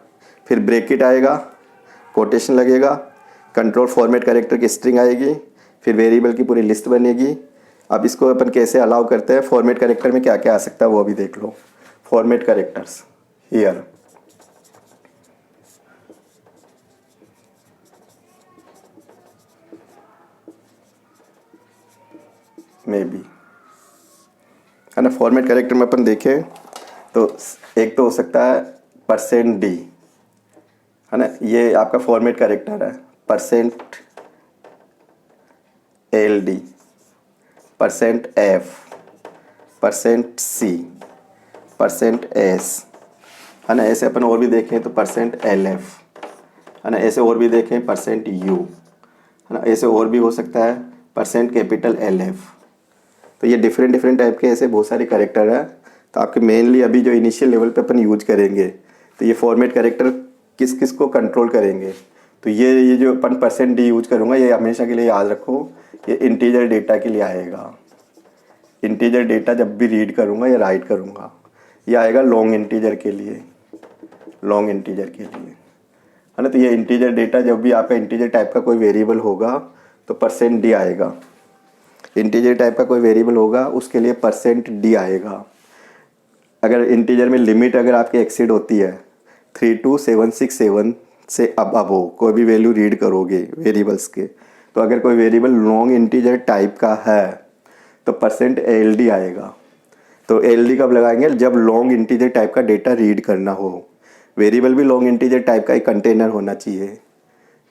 फिर ब्रैकेट आएगा, कोटेशन लगेगा, कंट्रोल फॉर्मेट कैरेक्टर की स्ट्रिंग आएगी, फिर वेरिएबल की पूरी लिस्ट बनेगी। अब इसको अपन कैसे अलाउ करते हैं, फॉर्मेट कैरेक्टर में क्या क्या आ सकता है वो भी देख लो। Format characters here, maybe, है ना। फॉर्मेट कैरेक्टर में अपन देखें तो एक तो हो सकता है %d, है ना, ये आपका फॉर्मेट कैरेक्टर है। %LD, %F, %C, %S, है ना। ऐसे अपन और भी देखें तो %LF, है ना। ऐसे और भी देखें %U, है ना। ऐसे और भी हो सकता है %LF। तो ये डिफरेंट डिफरेंट टाइप के ऐसे बहुत सारे कैरेक्टर हैं। तो आपके मेनली अभी जो इनिशियल लेवल पे अपन यूज करेंगे तो ये फॉर्मेट कैरेक्टर किस किस को कंट्रोल करेंगे। तो ये जो अपन %d यूज करूँगा ये हमेशा के लिए याद रखो, ये इंटीजर डेटा के लिए आएगा। इंटीजर डेटा जब भी रीड करूँगा या राइट करूँगा ये आएगा लॉन्ग इंटीजर के लिए, लॉन्ग इंटीजर के लिए, है ना। तो ये इंटीजर डेटा जब भी आपका इंटीजर टाइप का कोई वेरिएबल होगा तो %d आएगा। इंटीजर टाइप का कोई वेरिएबल होगा उसके लिए %d आएगा। अगर इंटीजर में लिमिट अगर आपकी एक्सीड होती है 32767 से अब हो, कोई भी वैल्यू रीड करोगे वेरिएबल्स के, तो अगर कोई वेरिएबल लॉन्ग इंटीजर टाइप का है तो %LD आएगा। तो LD कब लगाएंगे, जब लॉन्ग इंटीजर टाइप का डेटा रीड करना हो। वेरिएबल भी लॉन्ग इंटीजर टाइप का एक कंटेनर होना चाहिए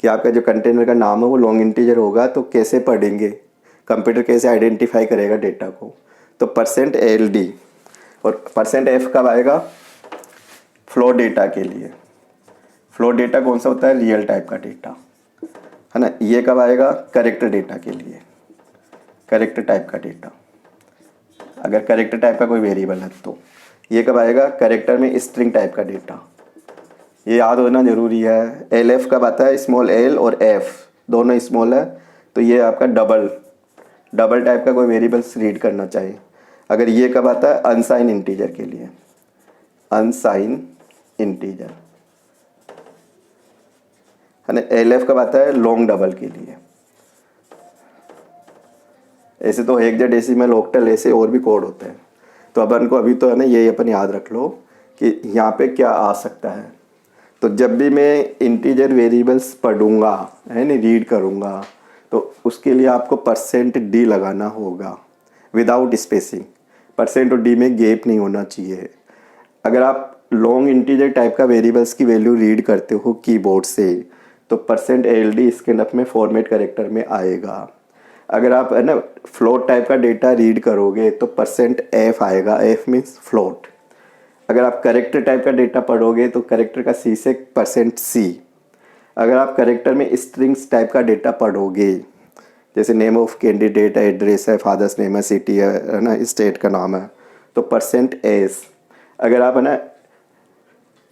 कि आपका जो कंटेनर का नाम है वो लॉन्ग इंटीजर होगा। तो कैसे पढ़ेंगे, कंप्यूटर कैसे आइडेंटिफाई करेगा डेटा को, तो %LD। और %F कब आएगा, फ्लोट डेटा के लिए। फ्लोट डेटा कौन सा होता है, रियल टाइप का डेटा, है ना। ये कब आएगा, कैरेक्टर डेटा के लिए, कैरेक्टर टाइप का डेटा। अगर कैरेक्टर टाइप का कोई वेरिएबल है तो ये कब आएगा, कैरेक्टर में स्ट्रिंग टाइप का डेटा। ये याद होना ज़रूरी है। LF कब आता है, स्मॉल l और f दोनों स्मॉल है, तो ये आपका डबल टाइप का कोई वेरिएबल्स रीड करना चाहिए। अगर ये कब आता है, अनसाइन इंटीजर के लिए, अनसाइन इंटीजर, है ना। LF कब आता है, लॉन्ग डबल के लिए। ऐसे तो हेक्साडेसिमल, ऑक्टल, ऐसे और भी कोड होते हैं। तो अपन को अभी तो है ना ये अपन याद रख लो कि यहाँ पे क्या आ सकता है। तो जब भी मैं इंटीजर वेरिएबल्स पढ़ूंगा, है ना, रीड करूँगा, तो उसके लिए आपको %d लगाना होगा विदाउट स्पेसिंग। % और d में गैप नहीं होना चाहिए। अगर आप लॉन्ग इंटीजर टाइप का वेरिएबल्स की वैल्यू रीड करते हो कीबोर्ड से तो %LD इसके नफ में फॉर्मेट कैरेक्टर में आएगा। अगर आप है ना फ्लोट टाइप का डेटा रीड करोगे तो %F आएगा, F मीन्स फ्लोट। अगर आप कैरेक्टर टाइप का डेटा पढ़ोगे तो कैरेक्टर का C से %C। अगर आप कैरेक्टर में स्ट्रिंग्स टाइप का डेटा पढ़ोगे, जैसे नेम ऑफ कैंडिडेट है, एड्रेस है, फादर्स नेम है, सिटी है ना, स्टेट का नाम है, तो %S। अगर आप है ना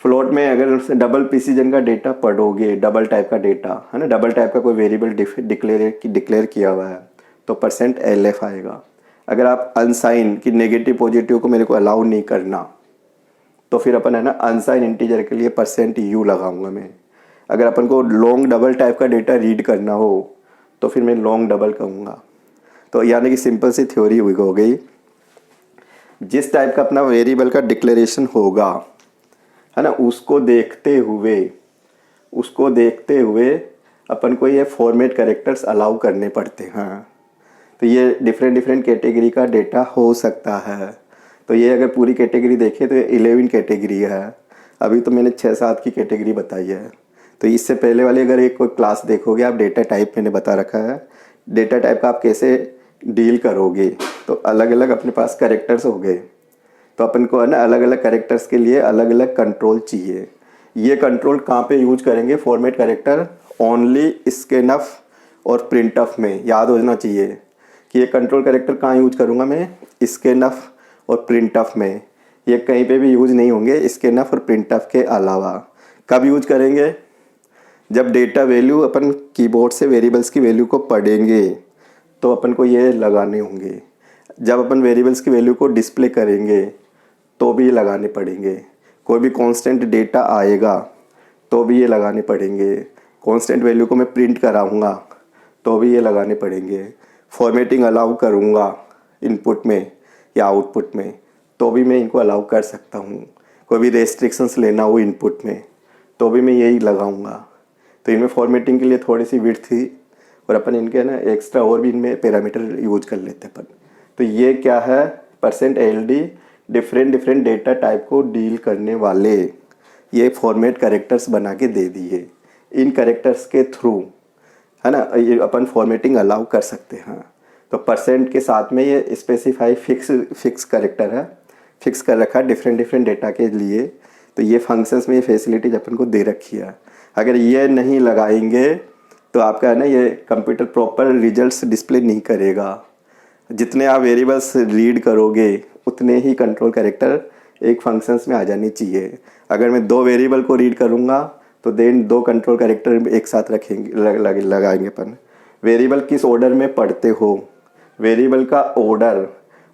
फ्लोट में अगर डबल प्रिसीजन का डेटा पढ़ोगे, डबल टाइप का डेटा, है ना, डबल टाइप का कोई वेरिएबल डिक्लेयर किया हुआ है तो %LF आएगा। अगर आप अनसाइन कि नेगेटिव पॉजिटिव को मेरे को अलाउ नहीं करना तो फिर अपन है ना अनसाइन इंटीजर के लिए %U लगाऊंगा मैं। अगर अपन को लॉन्ग डबल टाइप का डेटा रीड करना हो तो फिर मैं लॉन्ग डबल कहूँगा। तो यानी कि सिंपल सी थ्योरी हो गई, जिस टाइप का अपना वेरिएबल का डिक्लेरेशन होगा, है ना, उसको देखते हुए अपन को ये फॉर्मेट कैरेक्टर्स अलाउ करने पड़ते हैं। तो ये डिफरेंट कैटेगरी का डेटा हो सकता है। तो ये अगर पूरी कैटेगरी देखें तो ये 11 कैटेगरी है। अभी तो मैंने 6-7 की कैटेगरी बताई है। तो इससे पहले वाले अगर एक कोई क्लास देखोगे आप, डेटा टाइप मैंने बता रखा है, डेटा टाइप का आप कैसे डील करोगे। तो अलग अलग अपने पास कैरेक्टर्स हो गए, तो अपन को है ना अलग अलग कैरेक्टर्स के लिए अलग अलग कंट्रोल चाहिए। ये कंट्रोल कहाँ पे यूज करेंगे, फॉर्मेट कैरेक्टर ओनली स्कैनफ और प्रिंटफ में। याद होना चाहिए कि ये कंट्रोल कैरेक्टर कहाँ यूज करूँगा मैं, स्कैनफ और प्रिंटफ में। ये कहीं पे भी यूज नहीं होंगे स्कैनफ और प्रिंटफ के अलावा। कब यूज करेंगे, जब डेटा वैल्यू अपन कीबोर्ड से वेरिएबल्स की वैल्यू को पढ़ेंगे तो अपन को ये लगाने होंगे। जब अपन वेरिएबल्स की वैल्यू को डिस्प्ले करेंगे तो भी ये लगाने पड़ेंगे। कोई भी कांस्टेंट डेटा आएगा तो भी ये लगाने पड़ेंगे। कांस्टेंट वैल्यू को मैं प्रिंट कराऊंगा तो भी ये लगाने पड़ेंगे। फॉर्मेटिंग अलाउ करूंगा इनपुट में या आउटपुट में तो भी मैं इनको अलाउ कर सकता हूँ। कोई भी रेस्ट्रिक्शंस लेना हो इनपुट में तो भी मैं यही लगाऊंगा। तो इनमें फॉर्मेटिंग के लिए थोड़ी सी विड्थ थी और अपन इनके ना एक्स्ट्रा और भी इनमें पैरामीटर यूज कर लेते हैं अपन। तो ये क्या है, %LD डिफरेंट डेटा टाइप को डील करने वाले ये फॉर्मेट कैरेक्टर्स बना के दे दिए। इन कैरेक्टर्स के थ्रू है ना ये अपन फॉर्मेटिंग अलाउ कर सकते हैं। तो % के साथ में ये स्पेसिफाई फिक्स कैरेक्टर है, फिक्स कर रखा है डिफरेंट डेटा के लिए। तो ये फंक्शंस में ये फैसिलिटीज अपन को दे रखी है। अगर ये नहीं लगाएंगे तो आपका है ना ये कंप्यूटर प्रॉपर रिजल्ट्स डिस्प्ले नहीं करेगा। जितने आप वेरिएबल्स रीड करोगे उतने ही कंट्रोल कैरेक्टर एक फंक्शंस में आ जानी चाहिए। अगर मैं 2 वेरिएबल को रीड करूँगा तो देन 2 कंट्रोल कैरेक्टर एक साथ रखेंगे लगाएंगे अपन। वेरिएबल किस ऑर्डर में पढ़ते हो, वेरिएबल का ऑर्डर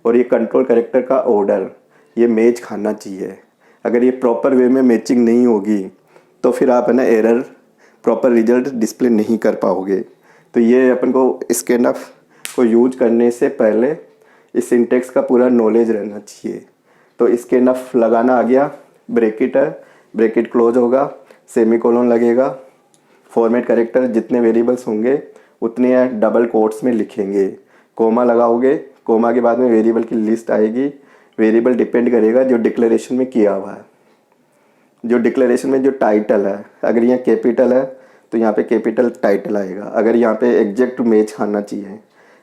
और ये कंट्रोल कैरेक्टर का ऑर्डर ये मैच खाना चाहिए। अगर ये प्रॉपर वे में मैचिंग नहीं होगी तो फिर आप है ना एरर प्रॉपर रिजल्ट डिस्प्ले नहीं कर पाओगे। तो ये अपन को स्कैनफ को यूज करने से पहले इस सिंटेक्स का पूरा नॉलेज रहना चाहिए। तो स्कैनफ लगाना आ गया, ब्रैकेट है, ब्रैकेट क्लोज होगा, सेमीकोलन लगेगा, फॉर्मेट कैरेक्टर जितने वेरिएबल्स होंगे उतने डबल कोट्स में लिखेंगे, कोमा लगाओगे, कोमा के बाद में वेरिएबल की लिस्ट आएगी। वेरिएबल डिपेंड करेगा जो डिक्लेरेशन में किया हुआ है, जो डिक्लेरेशन में जो टाइटल है। अगर यहाँ कैपिटल है तो यहाँ पे कैपिटल टाइटल आएगा। अगर यहाँ पे एग्जैक्ट मैच खाना चाहिए।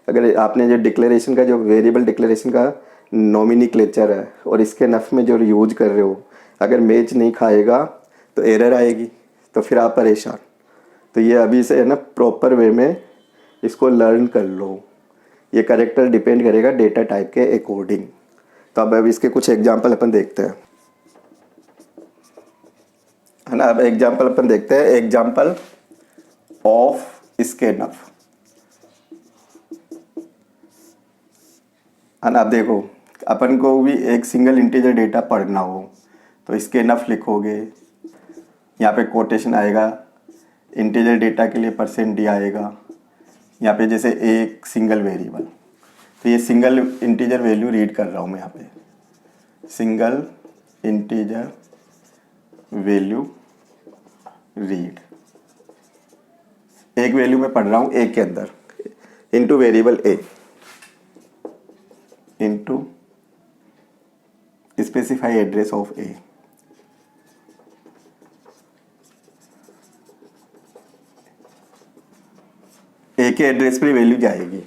अगर आपने जो डिक्लेरेशन का जो वेरिएबल डिक्लेरेशन का नॉमिनिक्लेचर है और इसके नफ में जो यूज कर रहे हो अगर मैच नहीं खाएगा तो एरर आएगी, तो फिर आप परेशान। तो ये अभी से है ना प्रॉपर वे में इसको लर्न कर लो। ये कैरेक्टर डिपेंड करेगा डेटा टाइप के अकॉर्डिंग। तो अब इसके कुछ एग्जांपल अपन देखते हैं, है ना। अब एग्जांपल अपन देखते हैं, एग्जांपल ऑफ स्कैनफ, है ना। अब देखो अपन को भी एक सिंगल इंटीजर डेटा पढ़ना हो तो स्कैनफ लिखोगे, यहाँ पे कोटेशन आएगा, इंटीजर डेटा के लिए %D आएगा। यहाँ पे जैसे एक सिंगल वेरिएबल, तो ये सिंगल इंटीजर वैल्यू रीड कर रहा हूँ मैं। यहाँ पे सिंगल इंटीजर वैल्यू रीड, एक वैल्यू में पढ़ रहा हूँ ए के अंदर, into variable A, into specify address of A. A के एड्रेस पे वैल्यू जाएगी,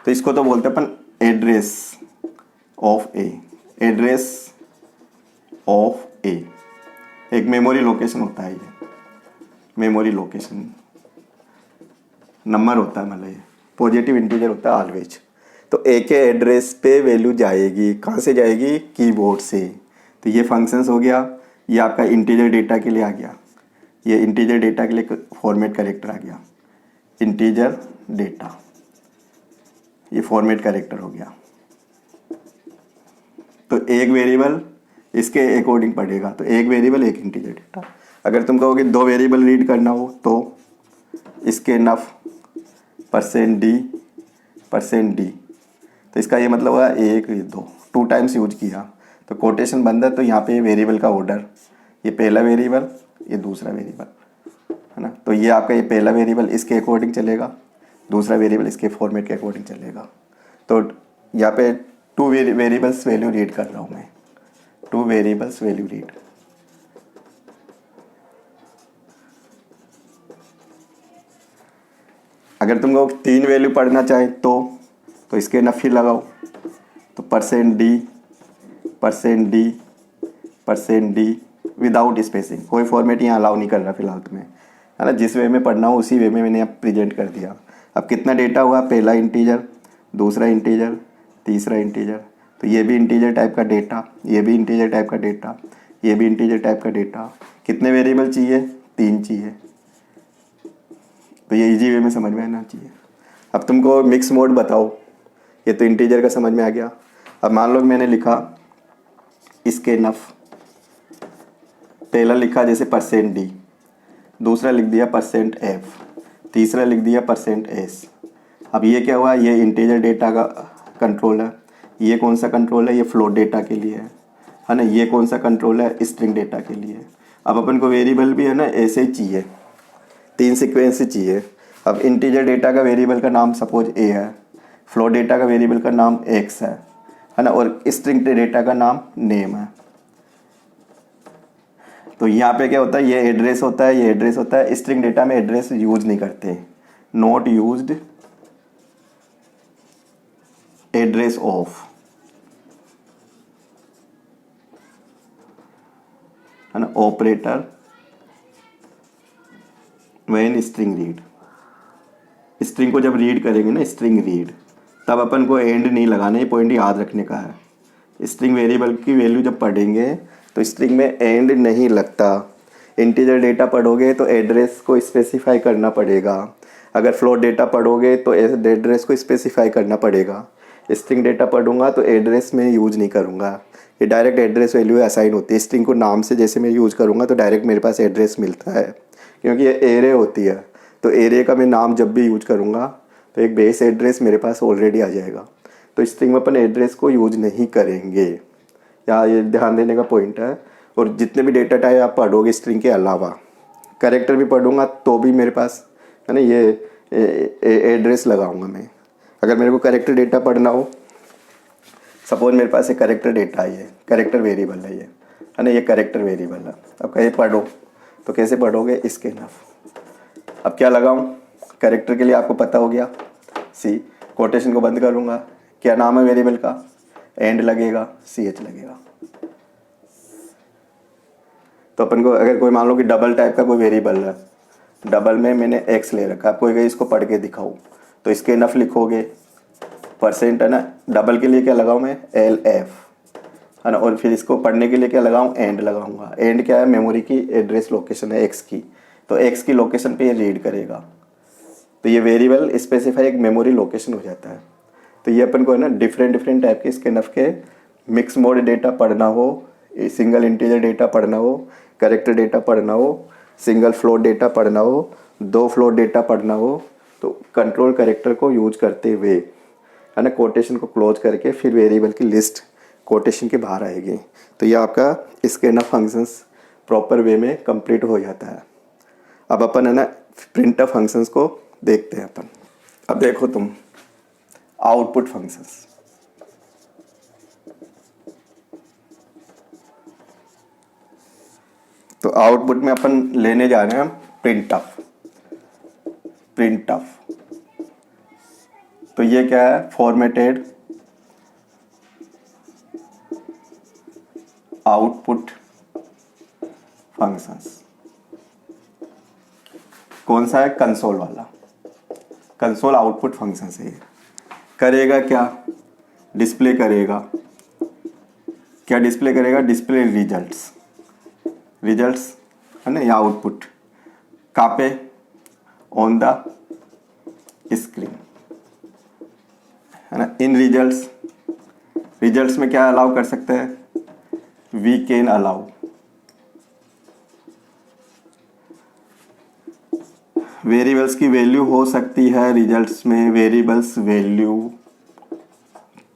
तो इसको तो बोलते हैं अपन address of A. Address of A एक मेमोरी लोकेशन होता है, ये मेमोरी लोकेशन नंबर होता है, मतलब ये पॉजिटिव इंटीजर होता है ऑलवेज। तो ए के एड्रेस पे वैल्यू जाएगी, कहाँ से जाएगी, कीबोर्ड से। तो ये फंक्शंस हो गया, ये आपका इंटीजर डेटा के लिए आ गया, ये इंटीजर डेटा के लिए फॉर्मेट कैरेक्टर आ गया, इंटीजर डेटा, ये फॉर्मेट कैरेक्टर हो गया। तो एक वेरिएबल इसके अकॉर्डिंग पढ़ेगा, तो एक वेरिएबल एक इंटीजर डेटा। अगर तुम कहोगे 2 वेरिएबल रीड करना हो तो इसके नफ %D, तो इसका ये मतलब हुआ 1 2 2 टाइम्स यूज किया, तो कोटेशन बंद है। तो यहाँ पे वेरिएबल का ऑर्डर, ये पहला वेरिएबल, ये दूसरा वेरिएबल, है ना। तो ये आपका ये पहला वेरिएबल इसके अकॉर्डिंग चलेगा, दूसरा वेरिएबल इसके फॉर्मेट के अकॉर्डिंग चलेगा। तो यहाँ पे 2 वेरिएबल्स वैल्यू रीड कर रहा हूँ मैं, 2 वेरिएबल्स वैल्यू रीड। अगर तुम लोग 3 वैल्यू पढ़ना चाहे तो इसके नफी लगाओ, तो %D विदाउट स्पेसिंग, कोई फॉर्मेट यहाँ अलाउ नहीं कर रहा फिलहाल तुम्हें, है ना। जिस वे में पढ़ना हो उसी वे में मैंने अब प्रेजेंट कर दिया। अब कितना डेटा हुआ, पहला इंटीजर, दूसरा इंटीजर, तीसरा इंटीजर, तो ये भी इंटीजर टाइप का डेटा, ये भी इंटीजर टाइप का डेटा, ये भी इंटीजर टाइप का डेटा। कितने वेरिएबल चाहिए, 3 चाहिए। तो ये इजी वे में समझ में आना चाहिए। अब तुमको मिक्स मोड बताओ, ये तो इंटीजर का समझ में आ गया। अब मान लो कि मैंने लिखा इसके नफ, पहला लिखा जैसे %d, दूसरा लिख दिया %f, तीसरा लिख दिया %s। अब ये क्या हुआ, ये इंटीजर डेटा का कंट्रोल है। ये कौन सा कंट्रोल है, ये फ्लोट डेटा के लिए है ना। ये कौन सा कंट्रोल है, स्ट्रिंग डेटा के लिए। अब अपन को वेरिएबल भी है ना ऐसे ही चाहिए, 3 सीक्वेंस चाहिए। अब इंटीजर डेटा का वेरिएबल का नाम सपोज a है, फ्लोट डेटा का वेरिएबल का नाम x है ना, और स्ट्रिंग डेटा का नाम नेम है। तो यहाँ पे क्या होता है, ये एड्रेस होता है, ये एड्रेस होता है। स्ट्रिंग डेटा में एड्रेस यूज नहीं करते, नॉट यूज्ड एड्रेस ऑफ, है ना, operator when string read. String को जब रीड करेंगे ना, स्ट्रिंग रीड, तब अपन को एंड नहीं लगाना, ये पॉइंट याद रखने का है। स्ट्रिंग वेरिएबल की वैल्यू जब पढ़ेंगे तो स्ट्रिंग में एंड नहीं लगता। इंटीजर डेटा पढ़ोगे तो एड्रेस को स्पेसिफाई करना पड़ेगा, अगर फ्लोट डेटा पढ़ोगे तो एड्रेस को स्पेसिफाई करना पड़ेगा। स्ट्रिंग डेटा पढ़ूंगा तो एड्रेस में यूज नहीं करूँगा, ये डायरेक्ट एड्रेस वैल्यू असाइन होती है। स्ट्रिंग को नाम से जैसे मैं यूज़ करूँगा तो डायरेक्ट मेरे पास एड्रेस मिलता है, क्योंकि ये एरे होती है। तो एरे का मैं नाम जब भी यूज करूँगा तो एक बेस एड्रेस मेरे पास ऑलरेडी आ जाएगा। तो स्ट्रिंग में अपन एड्रेस को यूज नहीं करेंगे, यहाँ ये ध्यान देने का पॉइंट है। और जितने भी डेटा टाइप आप पढ़ोगे स्ट्रिंग के अलावा, कैरेक्टर भी पढ़ूंगा तो भी मेरे पास है ना ये एड्रेस लगाऊंगा मैं। अगर मेरे को कैरेक्टर डेटा पढ़ना हो, सपोज मेरे पास एक कैरेक्टर डेटा है, ये कैरेक्टर वेरिएबल है, ये है ना, ये कैरेक्टर वेरिएबल है। अब कहीं पढ़ो तो कैसे पढ़ोगे, इसके नफ। अब क्या लगाऊं, कैरेक्टर के लिए आपको पता हो गया, सी, कोटेशन को बंद करूंगा, क्या नाम है वेरिएबल का, एंड लगेगा, ch लगेगा। तो अपन को अगर कोई मान लो कि डबल टाइप का कोई वेरिएबल है, डबल में मैंने x ले रखा, आपको अगर इसको पढ़ के दिखाऊं तो इसके नफ लिखोगे, % है ना, डबल के लिए क्या लगाऊं मैं, LF, है ना, और फिर इसको पढ़ने के लिए क्या लगाऊं, एंड लगाऊंगा। एंड क्या है, मेमोरी की एड्रेस लोकेशन है x की, तो x की लोकेशन पे ये रीड करेगा। तो ये वेरिएबल स्पेसिफाई एक मेमोरी लोकेशन हो जाता है। तो ये अपन को है ना डिफरेंट टाइप के स्कैनफ के मिक्स मोड डेटा पढ़ना हो, सिंगल इंटीजर डेटा पढ़ना हो, कैरेक्टर डेटा पढ़ना हो, सिंगल फ्लोट डेटा पढ़ना हो, 2 फ्लोट डेटा पढ़ना हो, तो कंट्रोल कैरेक्टर को यूज करते हुए है ना कोटेशन को क्लोज करके फिर वेरिएबल की लिस्ट कोटेशन के बाहर आएगी। तो ये आपका स्कैनफ फंक्शंस प्रॉपर वे में कंप्लीट हो जाता है। अब अपन है ना प्रिंटफ फंक्शंस को देखते हैं अपन। अब देखो तुम आउटपुट फंक्शंस, तो आउटपुट में अपन लेने जा रहे हैं प्रिंटफ। तो ये क्या है, फॉर्मेटेड आउटपुट फंक्शंस। कौन सा है, कंसोल वाला, कंसोल आउटपुट फंक्शन से करेगा क्या, डिस्प्ले करेगा। क्या डिस्प्ले करेगा, डिस्प्ले रिजल्ट्स है ना, या आउटपुट कहाँ पे, ऑन द स्क्रीन, है ना। इन रिजल्ट्स में क्या अलाउ कर सकते हैं, वी कैन अलाउ वेरिएबल्स की वैल्यू हो सकती है रिजल्ट्स में। वेरिएबल्स वैल्यू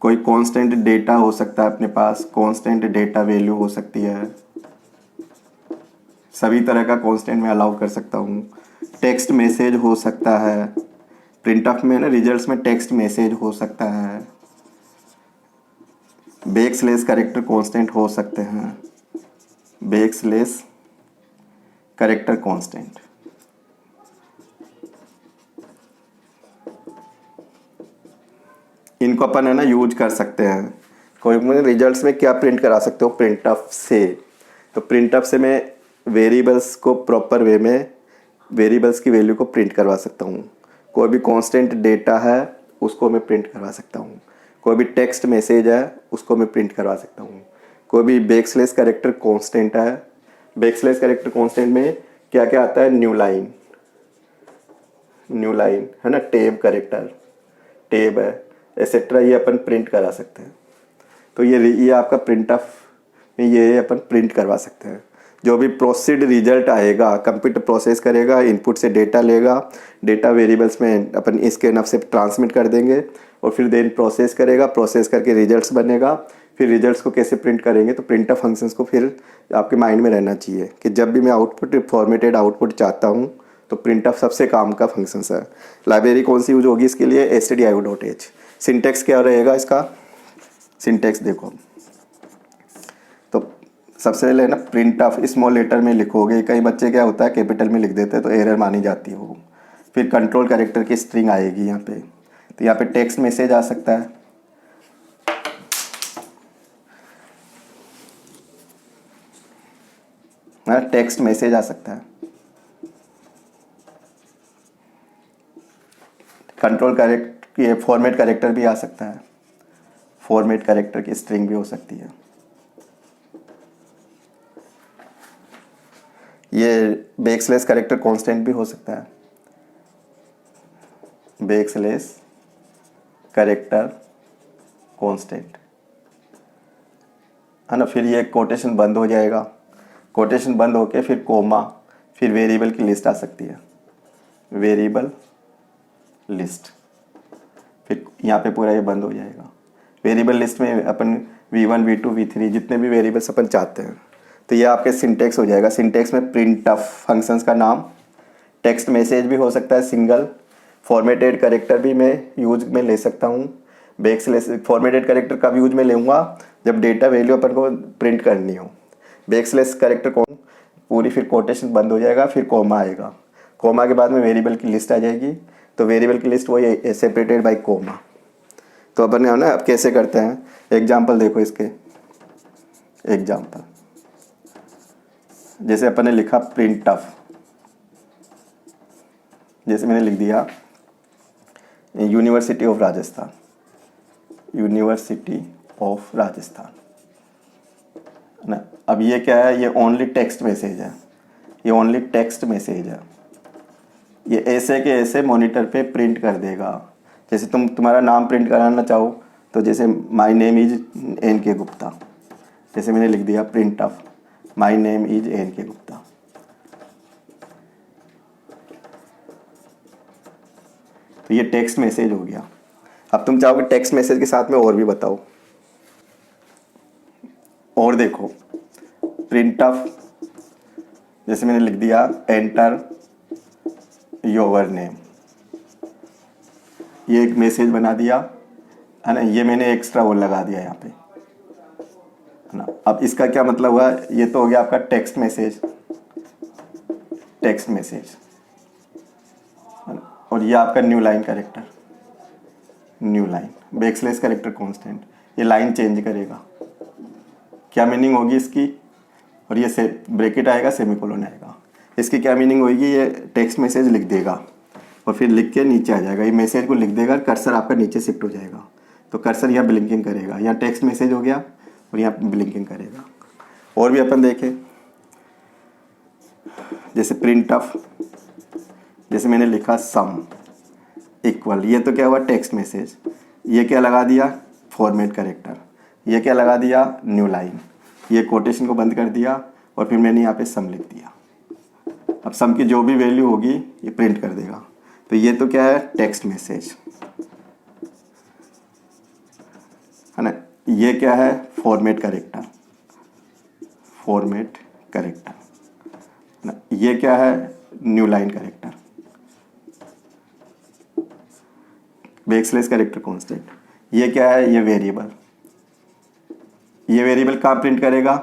कोई कांस्टेंट डेटा हो सकता है अपने पास, कांस्टेंट डेटा वैल्यू हो सकती है, सभी तरह का कांस्टेंट में अलाउ कर सकता हूँ। टेक्स्ट मैसेज हो सकता है, प्रिंटफ में ना रिजल्ट्स में टेक्स्ट मैसेज हो सकता है, बैकस्लैश कैरेक्टर कांस्टेंट हो सकते हैं, बैकस्लैश कैरेक्टर कांस्टेंट। इनको अपन है ना यूज कर सकते हैं। कोई रिजल्ट्स में क्या प्रिंट करा सकते हो, प्रिंटफ से। तो प्रिंटफ से मैं वेरिएबल्स को प्रॉपर वे में वेरिएबल्स की वैल्यू को प्रिंट करवा सकता हूँ। कोई भी कांस्टेंट डेटा है उसको मैं प्रिंट करवा सकता हूँ, कोई भी टेक्स्ट मैसेज है उसको मैं प्रिंट करवा सकता हूँ, कोई भी बैकस्लैश कैरेक्टर कांस्टेंट है। बैकस्लैश कैरेक्टर कांस्टेंट में क्या क्या आता है, न्यू लाइन है ना, टैब कैरेक्टर, टेब है एक्सेट्रा, ये अपन प्रिंट करा सकते हैं। तो ये आपका प्रिंट ऑफ में ये अपन प्रिंट करवा सकते हैं। जो भी प्रोसीड रिजल्ट आएगा, कंप्यूटर प्रोसेस करेगा, इनपुट से डेटा लेगा, डेटा वेरिएबल्स में अपन इसके नफ से ट्रांसमिट कर देंगे और फिर देन प्रोसेस करेगा, प्रोसेस करके रिजल्ट्स बनेगा। फिर रिजल्ट्स को कैसे प्रिंट करेंगे, तो प्रिंट ऑफ फंक्शंस को फिर आपके माइंड में रहना चाहिए कि जब भी मैं आउटपुट फॉर्मेटेड आउटपुट चाहता हूँ तो प्रिंट ऑफ सबसे काम का फंक्शंस है। लाइब्रेरी कौन सी यूज होगी इसके लिए, stdio.h। सिंटेक्स क्या रहेगा इसका, सिंटेक्स देखो तो सबसे पहले ना प्रिंट ऑफ स्मॉल लेटर में लिखोगे। कई बच्चे क्या होता है कैपिटल में लिख देते हैं तो एरर मानी जाती है वो। फिर कंट्रोल कैरेक्टर की स्ट्रिंग आएगी यहाँ पे, तो यहाँ पे टेक्स्ट मैसेज आ सकता है। टेक्स्ट मैसेज आ सकता है। कंट्रोल कैरेक्टर ये फॉर्मेट कैरेक्टर भी आ सकता है। फॉर्मेट कैरेक्टर की स्ट्रिंग भी हो सकती है। ये बैकस्लैश कैरेक्टर कांस्टेंट भी हो सकता है। बैकस्लैश कैरेक्टर कांस्टेंट है ना। फिर ये कोटेशन बंद हो जाएगा, कोटेशन बंद होके फिर कोमा, फिर वेरिएबल की लिस्ट आ सकती है, वेरिएबल लिस्ट। फिर यहाँ पे पूरा ये बंद हो जाएगा। वेरिएबल लिस्ट में अपन v1 v2 v3 जितने भी वेरिएबल्स अपन चाहते हैं, तो ये आपके सिंटेक्स हो जाएगा। सिंटेक्स में प्रिंट ऑफ फंक्शंस का नाम, टेक्स्ट मैसेज भी हो सकता है सिंगल, फॉर्मेटेड कैरेक्टर भी मैं यूज में ले सकता हूँ। बैकस्लैश फॉर्मेटेड कैरेक्टर कब यूज में लूँगा, जब डेटा वैल्यू अपन को प्रिंट करनी हो। बैकस्लैश कैरेक्टर कौन पूरी, फिर कोटेशन बंद हो जाएगा, फिर कोमा आएगा। कोमा के बाद में वेरिएबल की लिस्ट आ जाएगी, तो वेरिएबल की लिस्ट वही सेपरेटेड बाय कोमा। तो अपन ना अब कैसे करते हैं, एग्जाम्पल देखो इसके। एग्जाम्पल जैसे अपन ने लिखा प्रिंट ऑफ, जैसे मैंने लिख दिया university of Rajasthan, university of Rajasthan ना। अब ये क्या है, ये ओनली टेक्स्ट मैसेज है, ये ओनली टेक्स्ट मैसेज है। ये ऐसे के ऐसे मॉनिटर पे प्रिंट कर देगा। जैसे तुम्हारा नाम प्रिंट कराना चाहो तो जैसे my name is NK Gupta, जैसे मैंने लिख दिया print of my name is NK Gupta. तो ये टेक्स्ट मैसेज हो गया। अब तुम चाहोगे टेक्स्ट मैसेज के साथ में और भी बताओ, और देखो प्रिंट ऑफ, जैसे मैंने लिख दिया एंटर योर नेम, ये एक मैसेज बना दिया है ना। ये मैंने एक्स्ट्रा वो लगा दिया यहाँ पे है ना। अब इसका क्या मतलब हुआ, ये तो हो गया आपका टेक्स्ट मैसेज, टेक्स्ट मैसेज, और ये आपका new line character, new line. Backslash character constant, ये लाइन चेंज करेगा। क्या मीनिंग होगी इसकी, और ये से ब्रैकेट आएगा, सेमीकोलन आएगा। इसकी क्या मीनिंग होगी, ये टेक्स्ट मैसेज लिख देगा और फिर लिख के नीचे आ जाएगा। ये मैसेज को लिख देगा, कर्सर आपका नीचे शिफ्ट हो जाएगा, तो कर्सर यहाँ ब्लिंकिंग करेगा। यहाँ टेक्स्ट मैसेज हो गया और यहाँ ब्लिंकिंग करेगा। और भी अपन देखें, जैसे प्रिंट ऑफ, जैसे मैंने लिखा सम इक्वल, ये तो क्या हुआ टेक्स्ट मैसेज। ये क्या लगा दिया, फॉर्मेट कैरेक्टर। ये क्या लगा दिया, न्यू लाइन। ये कोटेशन को बंद कर दिया और फिर मैंने यहाँ पे सम लिख दिया। अब सम की जो भी वैल्यू होगी ये प्रिंट कर देगा। तो ये तो क्या है, टेक्स्ट मैसेज है ना। ये क्या है, फॉर्मेट कैरेक्टर, फॉर्मेट कैरेक्टर ना। ये क्या है, new line character, backslash character constant. ये क्या है, ये वेरिएबल। ये वेरिएबल कहाँ प्रिंट करेगा,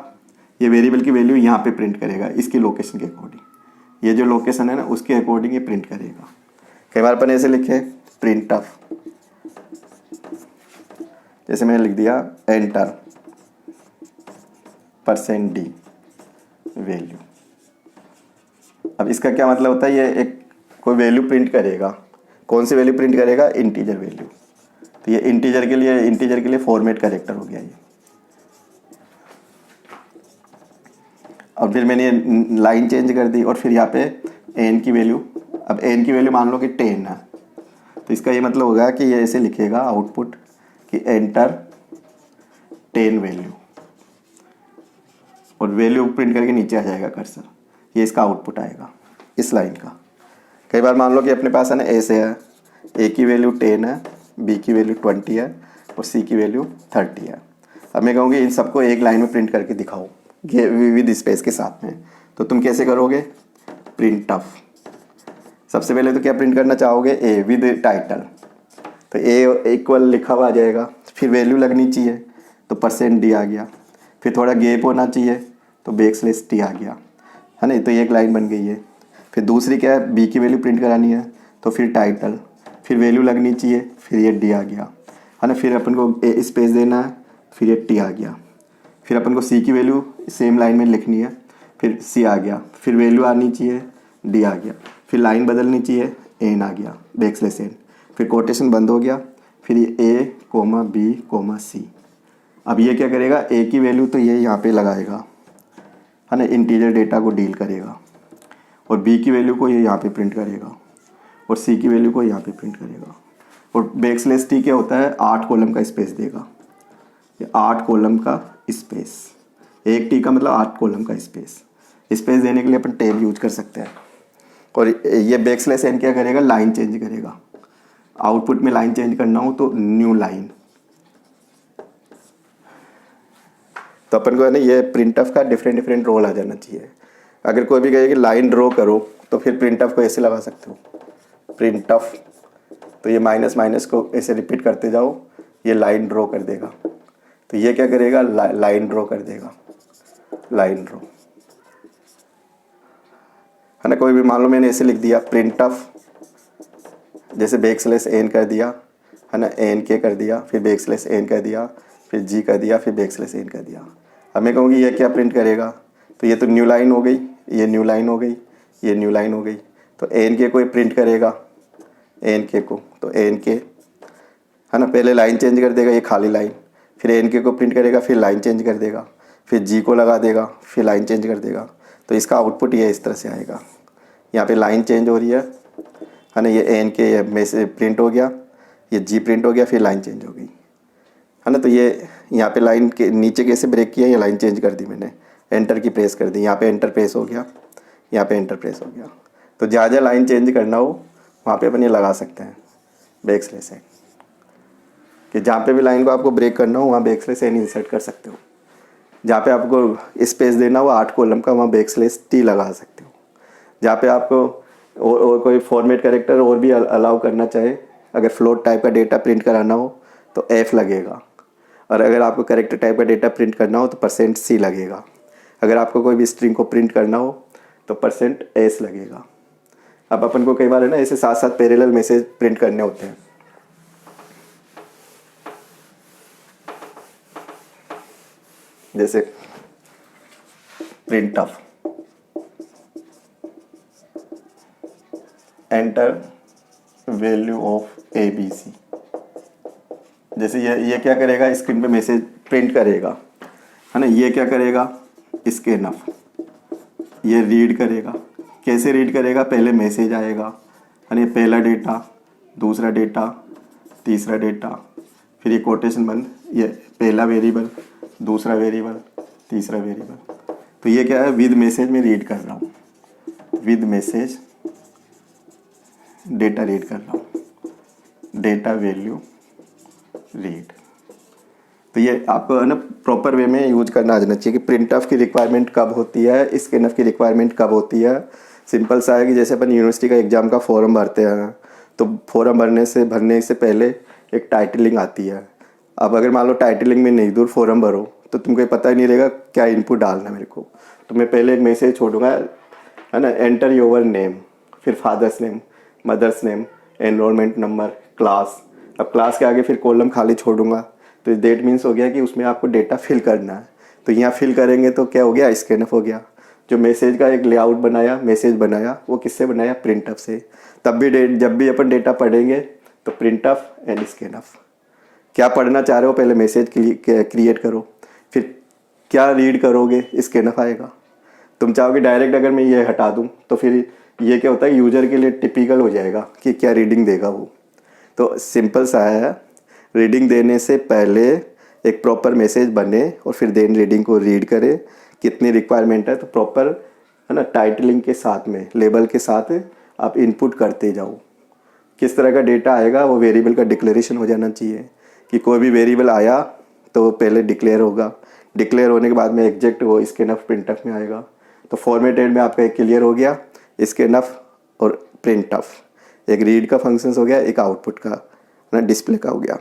ये वेरिएबल की वैल्यू यहाँ पे प्रिंट करेगा, इसकी लोकेशन के अकॉर्डिंग। ये जो लोकेशन है ना उसके अकॉर्डिंग ये प्रिंट करेगा। कई बार अपन ऐसे लिखे प्रिंट ऑफ, जैसे मैंने लिख दिया एंटर %d वैल्यू। अब इसका क्या मतलब होता है, ये एक कोई वैल्यू प्रिंट करेगा। कौन सी वैल्यू प्रिंट करेगा, इंटीजर वैल्यू। तो ये इंटीजर के लिए फॉर्मेट कैरेक्टर हो गया ये। अब फिर मैंने लाइन चेंज कर दी और फिर यहाँ पे एन की वैल्यू, अब एन की वैल्यू मान लो कि 10 है, तो इसका ये मतलब होगा कि ये ऐसे लिखेगा आउटपुट कि एंटर 10 वैल्यू, और वैल्यू प्रिंट करके नीचे आ जाएगा कर्सर। ये इसका आउटपुट आएगा इस लाइन का। कई बार मान लो कि अपने पास है ना ऐसे है, ए की वैल्यू 10 है, बी की वैल्यू 20 है और सी की वैल्यू 30 है। अब मैं कहूँगी इन सबको एक लाइन में प्रिंट करके दिखाओ विद स्पेस के साथ में, तो तुम कैसे करोगे? Print of. सबसे पहले तो क्या प्रिंट करना चाहोगे? ए विद टाइटल, तो ए इक्वल लिखा हुआ आ जाएगा, फिर वैल्यू लगनी चाहिए तो %d आ गया, फिर थोड़ा गैप होना चाहिए तो \t आ गया, है ना। तो ये एक लाइन बन गई है। फिर दूसरी क्या है, बी की वैल्यू प्रिंट करानी है तो फिर टाइटल, फिर वैल्यू लगनी चाहिए, फिर ये डी आ गया, है ना। फिर अपन को ए स्पेस देना है, फिर ये टी आ गया। फिर अपन को सी की वैल्यू सेम लाइन में लिखनी है, फिर सी आ गया, फिर वैल्यू आनी चाहिए, डी आ गया, फिर लाइन बदलनी चाहिए, एन आ गया, \n, फिर कोटेशन बंद हो गया, फिर ये ए कोमा बी कोमा सी। अब ये क्या करेगा, ए की वैल्यू तो ये यहाँ पे लगाएगा, है ना, इंटीजर डेटा को डील करेगा, और बी की वैल्यू को ये यहाँ पे प्रिंट करेगा, और सी की वैल्यू को यहाँ पे प्रिंट करेगा। और \t क्या होता है, 8 कॉलम का स्पेस देगा, ये 8 कॉलम का स्पेस, एक टी का मतलब 8 कॉलम का स्पेस। स्पेस देने के लिए अपन टैब यूज कर सकते हैं। और ये \n क्या करेगा, लाइन चेंज करेगा। आउटपुट में लाइन चेंज करना हो तो न्यू लाइन, तो अपन को है ना ये प्रिंट ऑफ का डिफरेंट रोल आ जाना चाहिए। अगर कोई भी कहे कि लाइन ड्रॉ करो तो फिर प्रिंट ऑफ को ऐसे लगा सकते हो, प्रिंट ऑफ, तो ये माइनस माइनस को ऐसे रिपीट करते जाओ, ये लाइन ड्रॉ कर देगा। तो ये क्या करेगा, लाइन ड्रॉ कर देगा, लाइन ड्रॉ, है ना। कोई भी मान लो मैंने ऐसे लिख दिया प्रिंट ऑफ, जैसे \n कर दिया, है ना, n कर दिया, फिर \n कर दिया, फिर g कर दिया, फिर \n कर दिया। अब मैं कहूँगी ये क्या प्रिंट करेगा, तो ये तो न्यू लाइन हो गई, ये न्यू लाइन हो गई, ये न्यू लाइन हो गई। तो n को प्रिंट करेगा, n को, तो n है ना, पहले लाइन चेंज कर देगा, ये खाली लाइन, फिर n को प्रिंट करेगा, फिर लाइन चेंज कर देगा, फिर g को लगा देगा, फिर लाइन चेंज कर देगा। तो इसका आउटपुट ये इस तरह से आएगा। यहाँ पे लाइन चेंज हो रही है ना, ये n ये मैसेज प्रिंट हो गया, ये g प्रिंट हो गया, फिर लाइन चेंज हो गई, है ना। तो ये यहाँ पे लाइन के नीचे कैसे ब्रेक किया, ये लाइन चेंज कर दी मैंने, एंटर की प्रेस कर दी, यहाँ पे एंटर प्रेस हो गया, यहाँ पे एंटर प्रेस हो गया। तो जहाँ जहाँ लाइन चेंज करना हो वहाँ पे अपन ये लगा सकते हैं \n, कि जहाँ पे भी लाइन को आपको ब्रेक करना हो वहाँ \n इंसर्ट कर सकते हो। जहाँ पे आपको स्पेस देना हो 8 कॉलम का, वहाँ \t लगा सकते हो। जहाँ पे आपको और कोई फॉर्मेट कैरेक्टर और भी अलाउ करना चाहे, अगर फ्लोट टाइप का डेटा प्रिंट कराना हो तो f लगेगा, और अगर आपको कैरेक्टर टाइप का डेटा प्रिंट करना हो तो %c लगेगा। अगर आपको कोई भी स्ट्रिंग को प्रिंट करना हो तो %s लगेगा। अब अपन को कई बार है ना ऐसे साथ साथ पैरेलल मैसेज प्रिंट करने होते हैं। जैसे print of enter value of ABC, जैसे ये क्या करेगा, स्क्रीन पे मैसेज प्रिंट करेगा, है ना। ये क्या करेगा, स्कैन ऑफ, ये रीड करेगा। कैसे रीड करेगा, पहले मैसेज आएगा, है ना, पहला डेटा, दूसरा डेटा, तीसरा डेटा, फिर ये कोटेशन बंद, ये पहला वेरिएबल, दूसरा वेरिएबल, तीसरा वेरिएबल। तो ये क्या है, विद मैसेज में रीड कर रहा हूँ, विद मैसेज डेटा रीड कर रहा हूँ, डेटा वैल्यू रीड। तो ये आपको है ना प्रॉपर वे में यूज करना आ जाना चाहिए कि प्रिंट ऑफ की रिक्वायरमेंट कब होती है, स्कैन ऑफ की रिक्वायरमेंट कब होती है। सिंपल सा है कि जैसे अपन यूनिवर्सिटी का एग्ज़ाम का फॉर्म भरते हैं, तो फॉर्म भरने से पहले एक टाइटलिंग आती है। अब अगर मान लो टाइटलिंग में नहीं दूर फॉर्म भरो तो तुमको पता ही नहीं रहेगा क्या इनपुट डालना है मेरे को। तो मैं पहले एक मैसेज छोड़ूंगा, है ना, एंटर योर नेम, फिर father's name, mother's name, enrolment number, class. अब क्लास के आगे फिर कॉलम खाली छोड़ूंगा, तो डेट मीन्स हो गया कि उसमें आपको डेटा फिल करना है। तो यहाँ फिल करेंगे तो क्या हो गया, स्कैन ऑफ हो गया। जो मैसेज का एक लेआउट बनाया, मैसेज बनाया, वो किससे बनाया, प्रिंट ऑफ से। तब भी जब भी अपन डेटा पढ़ेंगे तो print of and scan of. क्या पढ़ना चाह रहे हो पहले मैसेज क्रिएट करो, फिर क्या रीड करोगे, स्कैन ऑफ आएगा। तुम चाहोगे डायरेक्ट अगर मैं ये हटा दूँ तो फिर ये क्या होता है, यूजर के लिए टिपिकल हो जाएगा कि क्या रीडिंग देगा वो। तो सिंपल सा है, रीडिंग देने से पहले एक प्रॉपर मैसेज बने और फिर देन रीडिंग को रीड करें। कितनी रिक्वायरमेंट है तो प्रॉपर है ना, टाइटलिंग के साथ में, लेबल के साथ आप इनपुट करते जाओ। किस तरह का डेटा आएगा वो वेरिएबल का डिक्लेरेशन हो जाना चाहिए कि कोई भी वेरिएबल आया तो पहले डिक्लेयर होगा, डिक्लेयर होने के बाद में एग्जैक्ट वो इसके नफ प्रिंटफ में आएगा। तो फॉर्मेटेड में आपका एक क्लियर हो गया, इसके नफ और प्रिंटफ, एक रीड का फंक्शंस हो गया, एक आउटपुट का ना डिस्प्ले का हो गया।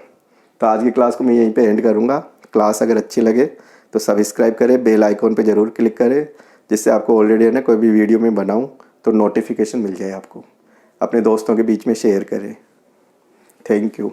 तो आज की क्लास को मैं यहीं पे एंड करूँगा। क्लास अगर अच्छी लगे तो सब्सक्राइब करें, बेल आइकॉन पे ज़रूर क्लिक करें, जिससे आपको ऑलरेडी है ना कोई भी वीडियो में बनाऊँ तो नोटिफिकेशन मिल जाए आपको। अपने दोस्तों के बीच में शेयर करें। Thank you.